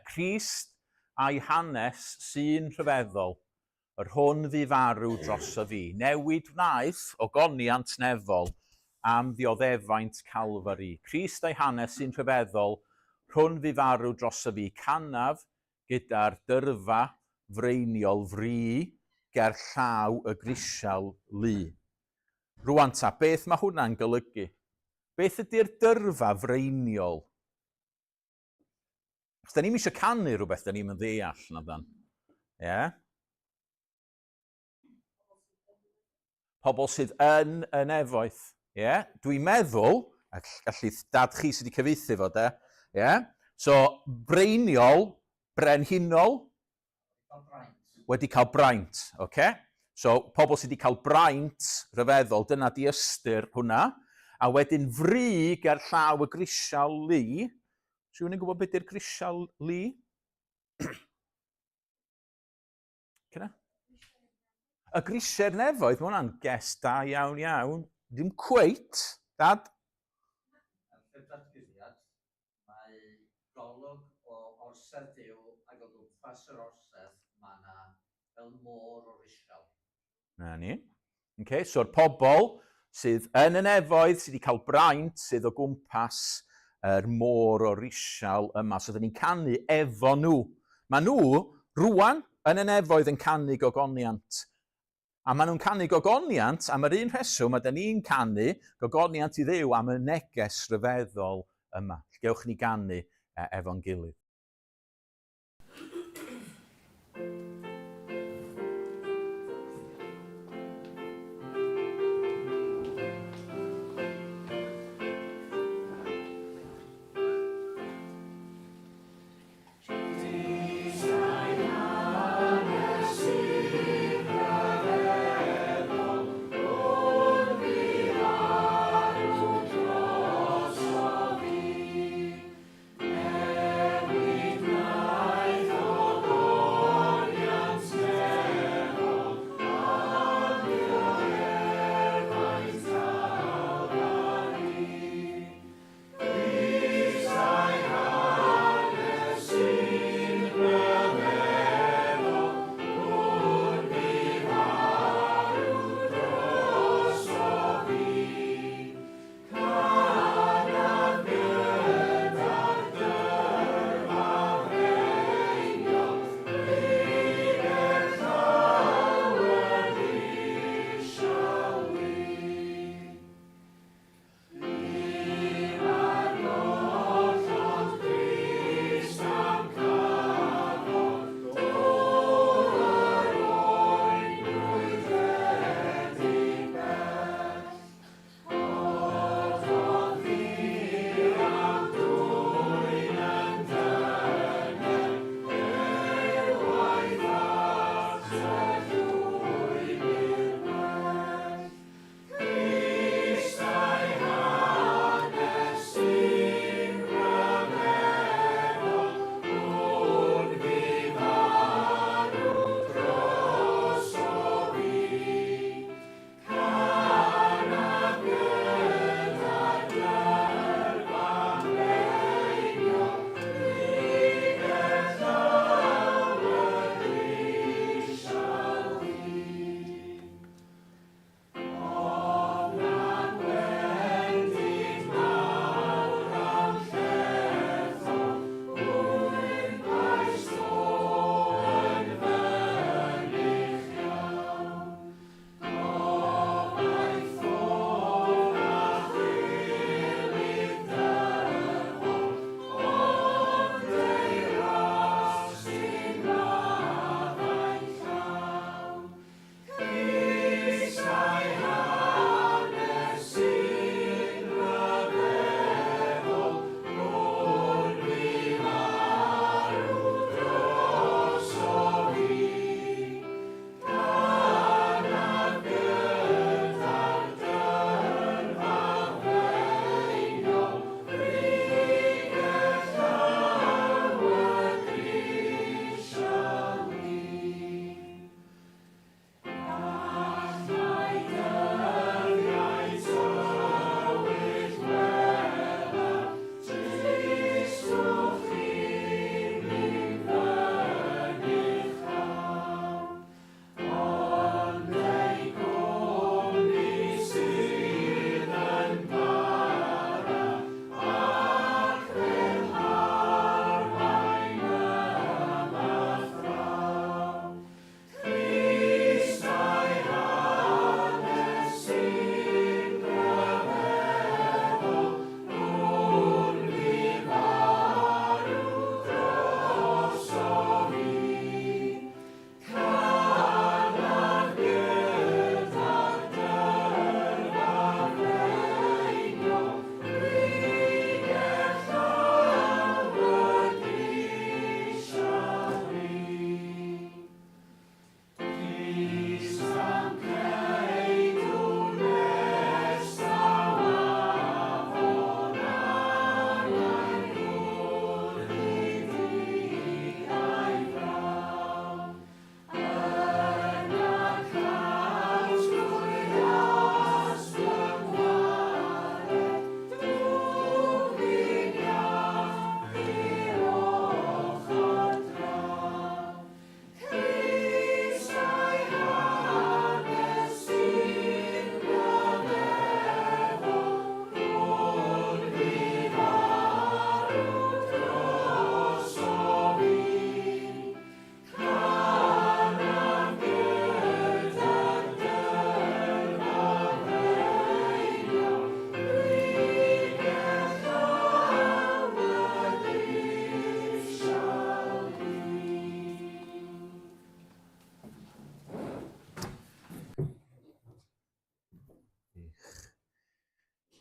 Crist a'i hanes sy'n rhyfeddol, yr hwn fu farw dros y fi. Newid wnaeth o goniant nefol am ddioddefaint Calfari. Crist a'i hanes sy'n rhyfeddol, hwn fu farw dros y fi. Canaf gyda'r dyrfa freiniol fri ger llaw y grisial lu. Rwan ta, beth mae hwnna'n golygu? Beth ydy'r dyrfa freiniol? Os da ni'n eisiau canu rhywbeth, da ni'n ddeall na dan. Pobl sydd yn y nefoedd. Dwi'n meddwl, gallu dad chi sydd wedi cyfieithu fo, de? So, breiniol, brenhinol, wedi cael braint. So, pobl sydd wedi cael braint rhyfeddol, dyna di ystyr hwnna. A wedyn fri ger llaw y grisial lu. Rwy'n yn gwybod beth yw'r grisial lu? Y grisiau'r nefoedd, mae hwnna'n ges da iawn iawn. Dim cweit, dad? Yn Llyfrgyddiad, mae golwg o orsedd Duw ac o gwmpas yr orsedd, mae yna fel môr o risial. Na ni. So'r pobl sydd yn y nefoedd sydd wedi cael braint sydd o gwmpas yr môr o risial yma. So, dyn ni'n canu efo nhw. Mae nhw, rwan, yn y nefoedd yn canu gogoniant. A maen nhw'n canu gogoniant am yr un rheswm, a dyn ni'n canu gogoniant i Dduw am y neges rhyfeddol yma. Gewch ni ganu efo'n gilydd. We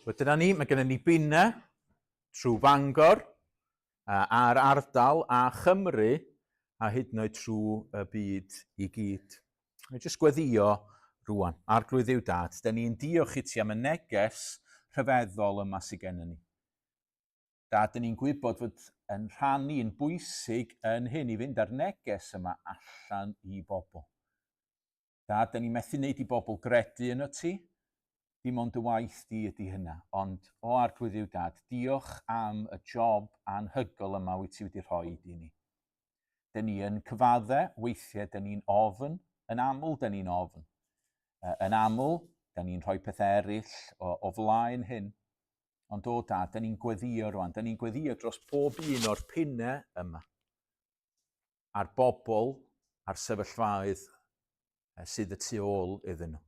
Wedyn ni, mae gennym ni bunau trwy Fangor, a'r ardal a Chymru, a hyd yn oed trwy y byd i gyd. Mae'n jyst gweddio rwan, arglwydd i'w dad. Da ni'n diolch i ti am y neges rhyfeddol yma sydd gennym ni. Dad, da ni'n gwybod fod yn rhannu yn bwysig yn hyn i fynd ar neges yma allan i bobl. Dad, da ni'n methu wneud i bobl gredu yn y ti. Dim ond y waith di ydy hynna, ond o arglwydd i'w dad, diolch am y job anhygoel yma wyt ti wedi rhoi i ni. Da ni yn cyfaddau, weithiau da ni'n ofyn, yn aml da ni'n ofyn. Yn aml, da ni'n rhoi pethau eraill o flaen hyn, ond o dad, da ni'n gweddio rwan, da ni'n gweddio dros pob un o'r pinnau yma, a'r bobl, a'r sefyllfaoedd sydd y tu ôl iddyn nhw.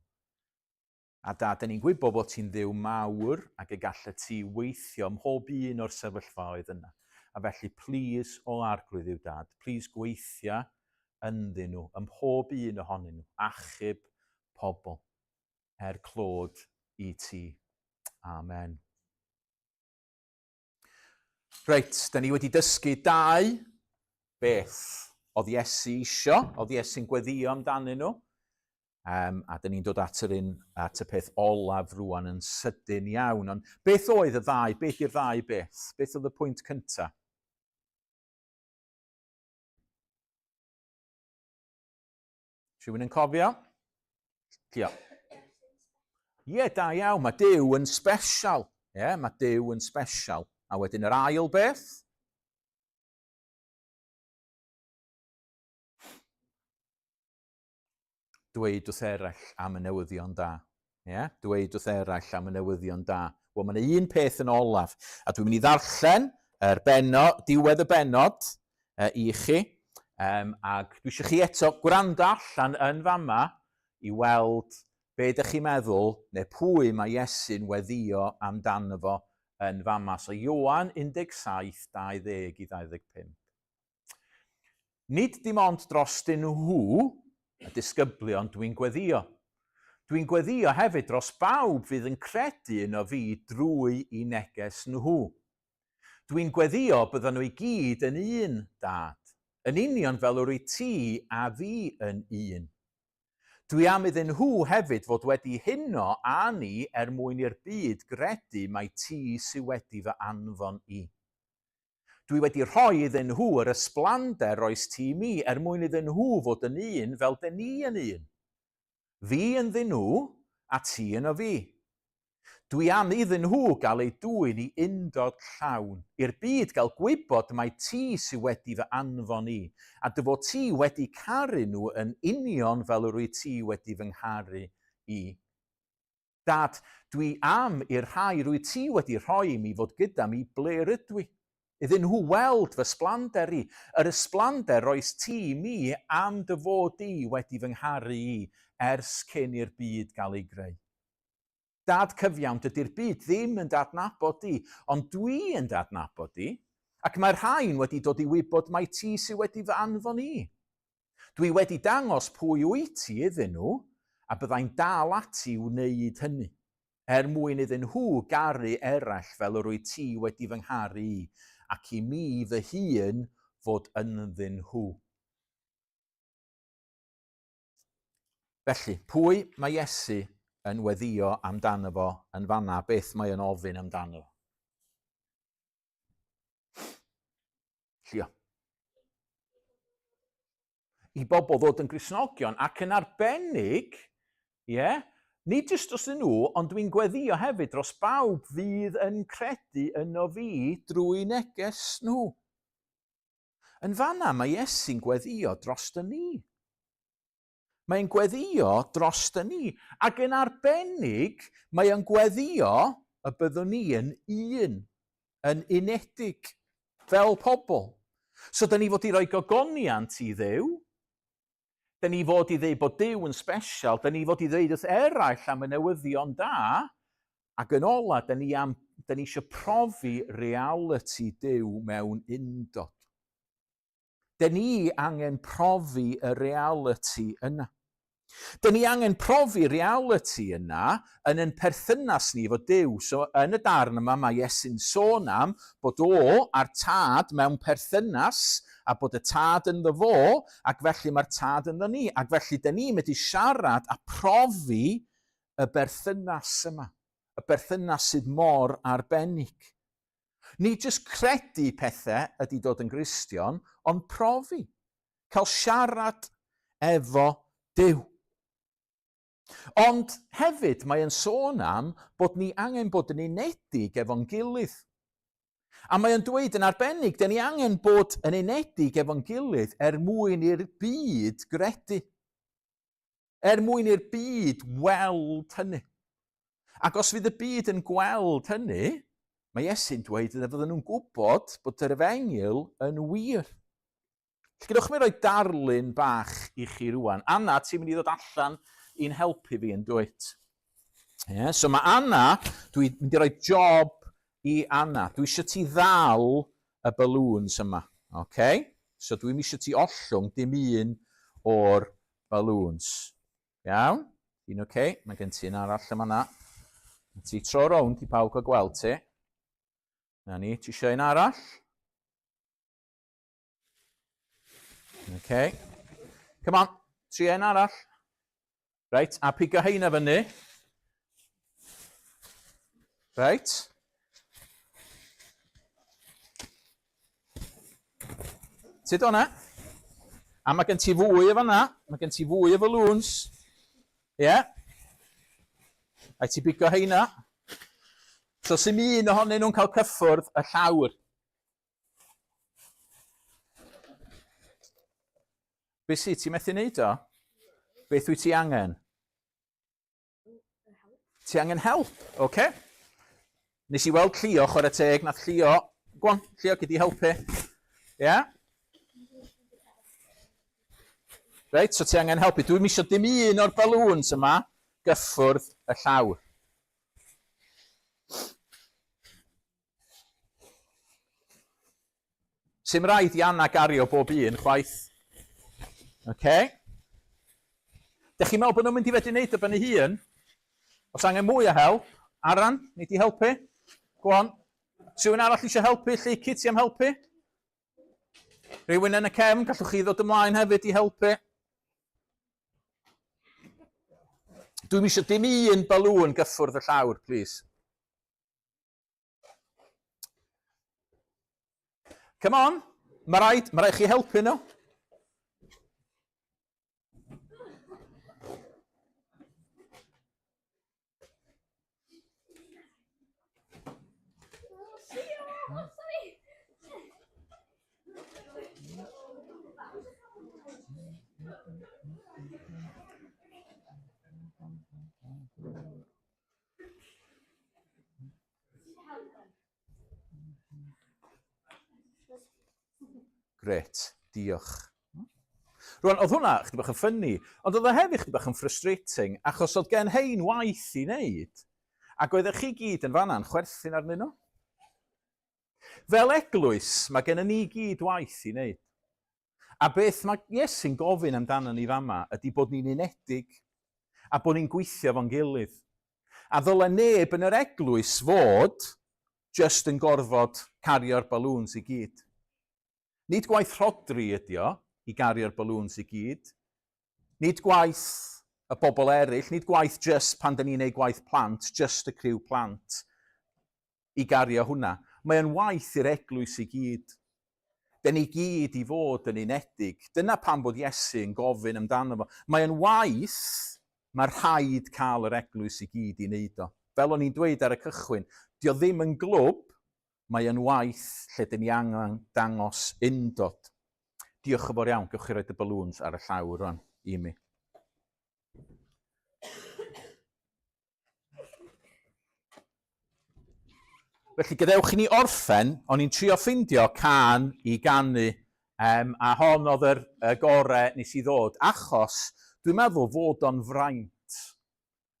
A dad, da ni'n gwybod bod ti'n dduw mawr ac y gallai ti weithio ym mhob un o'r sefyllfaoedd yna. A felly, plis o arglwydd i'w dad, plis gweithio ynddyn nhw, ym mhob un ohonyn nhw, achub pobl, clod i ti. Amen. Reit, da ni wedi dysgu 2 beth oedd Iesu isio, oedd Iesu'n gweddio amdanyn nhw. A da ni'n dod at y peth olaf rwan yn sydyn iawn. Ond beth oedd y 2? Beth yw'r 2 beth? Beth oedd y pwynt cyntaf? Rhywun yn cofio? Dio. Ie, da iawn. Mae Duw yn special. Ie, mae Duw yn special. A wedyn yr ail beth? Dweud wrth eraill am y newyddion da. Yeah? Dweud wrth eraill am y newyddion da. Wel, mae yna un peth yn olaf, a dwi'n mynd i ddarllen diwedd y benod i chi, ac dwi eisiau chi eto gwrando allan yn fama i weld be ydych chi'n meddwl, neu pwy mae Iesu'n weddio amdano fo yn fama. So, Ioan 17:20-25. Nid dim ond dros dyn nhw, y disgyblion dwi'n gweddio. Dwi'n gweddio hefyd dros bawb fydd yn credu yno fi drwy I neges nhw. Dwi'n gweddio byddan nhw I gyd yn un, dad, yn union fel yr wyt ti a fi yn un. Dwi am iddyn nhw hefyd fod wedi huno a ni mwyn i'r byd gredu mai ti sydd wedi fy anfon I. Dwi wedi rhoi iddyn nhw yr ysblander oes ti mi mwyn iddyn nhw fod yn un fel dyn ni yn un. Fi ynddyn nhw a ti yno fi. Dwi am iddyn nhw gael eu dwyn I undod llawn, i'r byd gael gwybod mai ti sydd wedi fy anfon I, a dy fod ti wedi caru nhw yn union fel yr wyt ti wedi fy ngharu I. Dad, dwi am i'r rhai rwyt ti wedi rhoi mi fod gyda mi ble rydw I. Iddyn nhw weld fy ysblander I, yr ysblander oes ti mi am dy fod I wedi fy ngharu I, ers cyn i'r byd gael ei greu. Dad cyfiawn, dydy'r byd ddim yn dadnabod I, ond dwi yn dadnabod I, ac mae'r rhain wedi dod I wybod mai ti sydd wedi fy anfon I. Dwi wedi dangos pwy wyt ti iddyn nhw, a byddai'n dal ati wneud hynny, mwyn iddyn nhw garu eraill fel yr wyt ti wedi fy ngharu I, ac I mi fy hun fod ynddyn nhw. Felly, pwy mae Iesu yn weddio amdano fo yn fanna, beth mae yn ofyn amdano fo? Llio. I bobl ddod yn Gristnogion ac yn arbennig, nid jyst dros nhw, ond dwi'n gweddio hefyd dros bawb fydd yn credu yno fi drwy neges nhw. Yn fanna mae Iesu'n gweddio dros ni. Mae'n gweddio dros ni, ac yn arbennig mae'n gweddio y byddwn ni yn un, yn unedig, fel pobl. So, da ni fod I roi gogoniant I Dduw, da ni fod I ddweud bod Duw yn special, da ni fod I ddweud wrth eraill am y newyddion da, ac yn ola, da ni eisiau profi reality Duw mewn undod. Da ni angen profi y reality yna. Dyn ni angen profi reality yna yn ein perthynas ni fod Duw. So yn y darn yma mae Iesu'n sôn am bod o a'r tad mewn perthynas a bod y tad ynddo fo ac felly mae'r tad ynddo ni. Ac felly dyn ni wedi siarad a profi y berthynas yma. Y berthynas sydd mor arbennig. Ni jyst credu pethau ydy dod yn Gristion, ond profi. Cael siarad efo Duw. Ond hefyd mae e'n sôn am bod ni angen bod yn unedig efo'n gilydd. A mae e'n dweud yn arbennig, da ni angen bod yn unedig efo'n gilydd mwyn i'r byd gredu. Mwyn i'r byd weld hynny. Ac os fydd y byd yn gweld hynny, mae Iesu'n dweud yna fydden nhw'n gwybod bod yr Efengyl yn wir. Gydwch mi roi darlun bach i chi rwan. Anna, ti'n mynd i ddod allan i'n helpu fi yn dweud. So mae Anna, dwi'n mynd i roi job i Anna. Dwi eisiau ti ddal y balloons yma. Okay? So dwi'n eisiau ti ollwng dim un o'r balloons. Iawn? Un okay? Mae gen ti un arall yma na. Ti tro rownd i pawb o gweld ti. Na ni, ti eisiau un arall? Okay. Come on, tri un arall. Right, a pigo heina fyny. Right. Tyd o'na? A mae gen ti fwy efo na. Mae gen ti fwy o balloons. Ie? Yeah? A ti pigo heina. So sy'n un ohonyn nhw'n cael cyffwrdd y llawr. Be sy'n ti methu wneud o? Beth wyt ti angen? Ti angen help, oce? Nes i weld Llio, chwarae teg, nath Llio. Go on, Llio, gyd i helpu. Ie? Reit, so ti angen helpu. Dwi'n misio dim un o'r balloons yma gyffwrdd y llawr. Sim rhaid i Anna gario bob un, chwaith. Oce? Dech chi'n meddwl bod nhw'n mynd i fedru wneud o ben ei hun? Os angen mwy o help, Aran, nid i helpu? Go on. Rhywun arall eisiau helpu, Lleici, ti am helpu? Rhywun yn y cefn, gallwch chi ddod ymlaen hefyd i helpu? Dwi'n eisiau dim un balloon gyffwrdd y llawr, please. Come on, mae rhaid chi helpu nhw. Gret, diolch. Rwan, oedd hwnna chydig bach yn ffynnu, ond oedd o hefyd chydig bach yn frustrating, achos oedd gen hein waith i wneud, ac oeddech chi gyd yn fanna'n chwerthin arnyn nhw. Fel eglwys, mae gen ni gyd waith i wneud. A beth mae Iesu'n gofyn amdano ni fama ydy bod ni'n unedig, a bod ni'n gweithio fo'n gilydd. A ddyle neb yn yr eglwys fod just yn gorfod cario'r balloons i gyd. Nid gwaith rhodri ydy o, i gario'r balloons i gyd. Nid gwaith y bobl eraill, nid gwaith just pan da ni'n neud gwaith plant, just y criw plant, i gario hwnna. Mae'n waith i'r eglwys i gyd. Da ni gyd i fod yn unedig. Dyna pam bod Iesu yn gofyn amdano fo. Mae'n waith, mae rhaid cael yr eglwys i gyd i wneud o. Fel o'n i'n dweud ar y cychwyn, dio ddim yn glwb, mae'n waith lle dyn ni angen dangos undod. Diolch yn fawr iawn, gewch chi roed y balloons ar y llawr rwan i mi. Felly, gadewch i ni orffen, o'n i'n trio ffindio can i ganu, a hon oedd y gorau nes i ddod, achos dwi'n meddwl fod o'n fraint.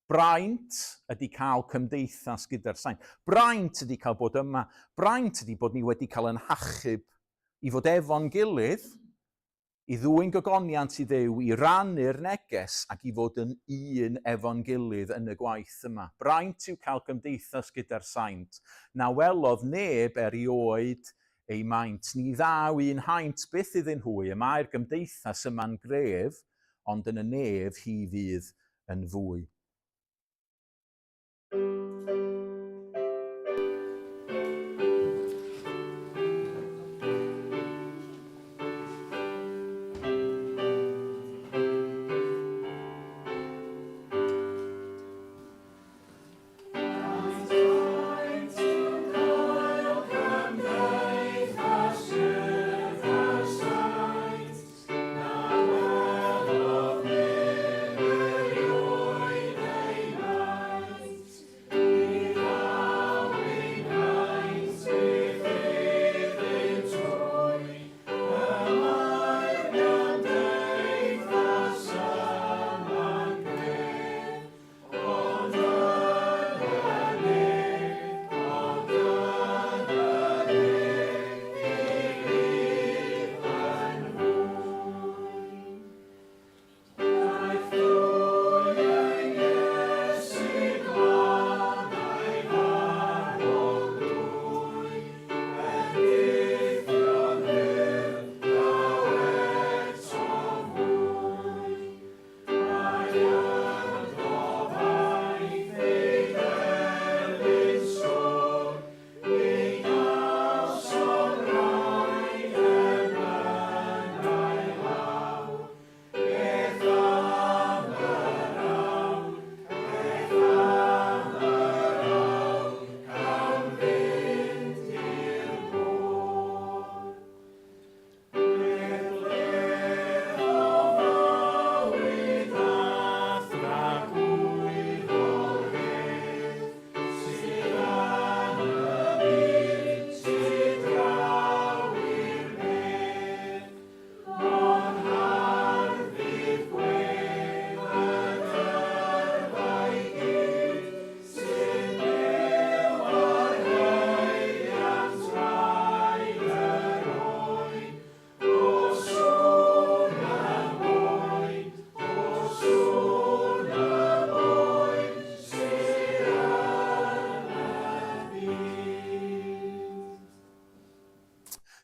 Braint ydy cael cymdeithas gyda'r sain. Braint ydy cael bod yma. Braint ydy bod ni wedi cael yn hachub i fod efo'n gilydd, I ddwy'n gogoniant i Dduw, i rannu'r neges ac i fod yn un efo'n gilydd yn y gwaith yma. Braint yw cael gymdeithas gyda'r saint. Na welodd neb erioed ei maint. Ni ddaw un haint byth iddyn nhw. Y mae'r gymdeithas yma'n gref, ond yn y nef hi fydd yn fwy.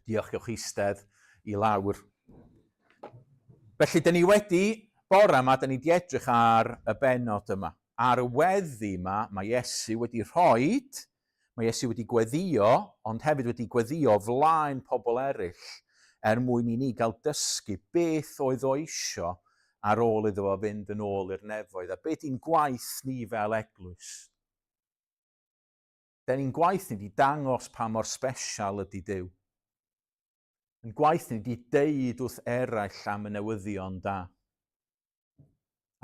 Diolch, gewch eistedd i lawr. Felly, dyn ni wedi, bore yma, dyn ni wedi edrych ar y bennod yma. Ar y weddi yma, mae Iesu wedi rhoid, mae Iesu wedi gweddio, ond hefyd wedi gweddio flaen pobl eraill mwyn i ni gael dysgu beth oedd o isio ar ôl iddo fo fynd yn ôl i'r nefoedd. A beth i'n gwaith ni fel eglwys? Dyn ni'n gwaith ni wedi dangos pa mor special ydy Duw. Yn gwaith ni wedi deud wrth eraill am y newyddion da.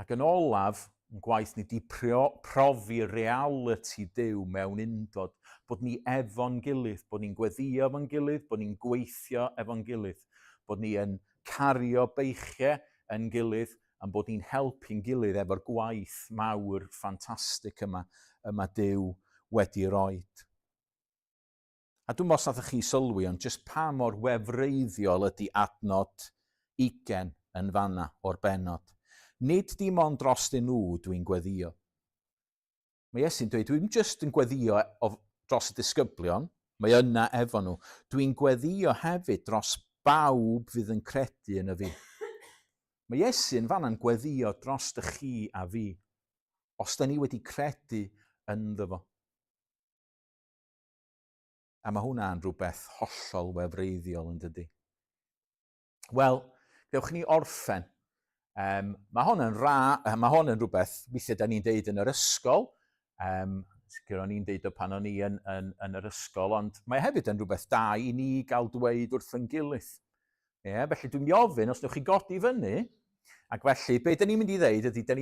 Ac yn olaf, yn gwaith ni wedi profi reality Duw mewn undod, bod ni efo'n gilydd, bod ni'n gweddio efo'n gilydd, bod ni'n gweithio efo'n gilydd, bod ni yn cario beichiau yn gilydd, a bod ni'n helpu'n gilydd efo'r gwaith mawr ffantastig yma Duw wedi roid. A dwi'n meddwl nath chi sylwi, ond jyst pa mor wefreiddiol ydy adnod 20 yn fanna o'r bennod. Nid dim ond dros nhw dwi'n gweddio. Mae Iesu'n dweud, dwi'n jyst yn gweddio dros y disgyblion, mae yna efo nhw. Dwi'n gweddio hefyd dros bawb fydd yn credu yn y fi. Mae Iesu'n fanna'n gweddio dros dy chi a fi, os da ni wedi credu ynddo fo. A mae hwnna'n rhywbeth hollol wefreiddiol yn dydy. Wel, gewch ni orffen. Mae hon yn rhywbeth weithiau da ni'n deud yn yr ysgol. Sicr o'n i'n deud o pan o'n i yn yr ysgol, ond mae hefyd yn rhywbeth da i ni gael dweud wrth yn gilydd. Felly dwi'n mynd i ofyn, os newch chi godi fyny, ac felly, be da ni'n mynd i ddeud ydy, da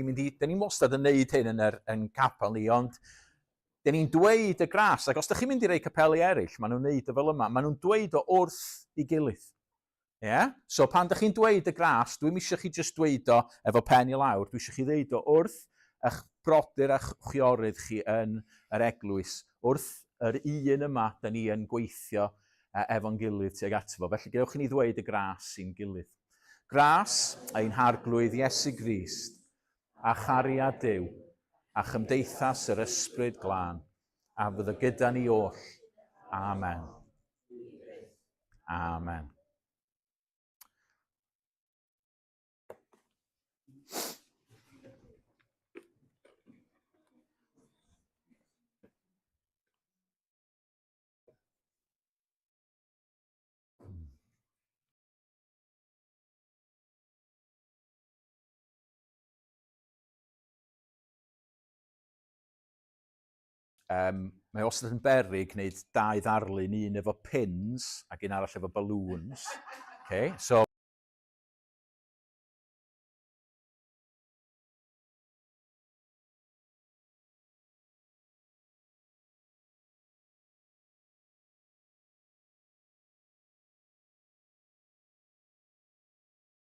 ni'n wastad yn neud hyn yn capel ni, ond da ni'n dweud y gras, ac os da chi'n mynd i rei capelu eraill, maen nhw'n neud y fel yma, maen nhw'n dweud o wrth i gilydd. So pan da chi'n dweud y gras, dwi'n eisiau chi jyst dweud o efo pen i lawr, dwi'n eisiau chi dweud o wrth eich brodyr a'ch chwiorydd chi yn yr eglwys, wrth yr un yma da ni yn gweithio efo'n gilydd tuag ato fo. Felly gewch chi ni ddweud y gras i'n gilydd. Gras ein harglwydd Iesu Grist, a chariad Duw, a chymdeithas yr ysbryd glân, a fydd y gyda ni oll. Amen. Amen. Mae wastad yn beryg gwneud 2 ddarlun, un efo pins ac un arall efo balloons. Okay? So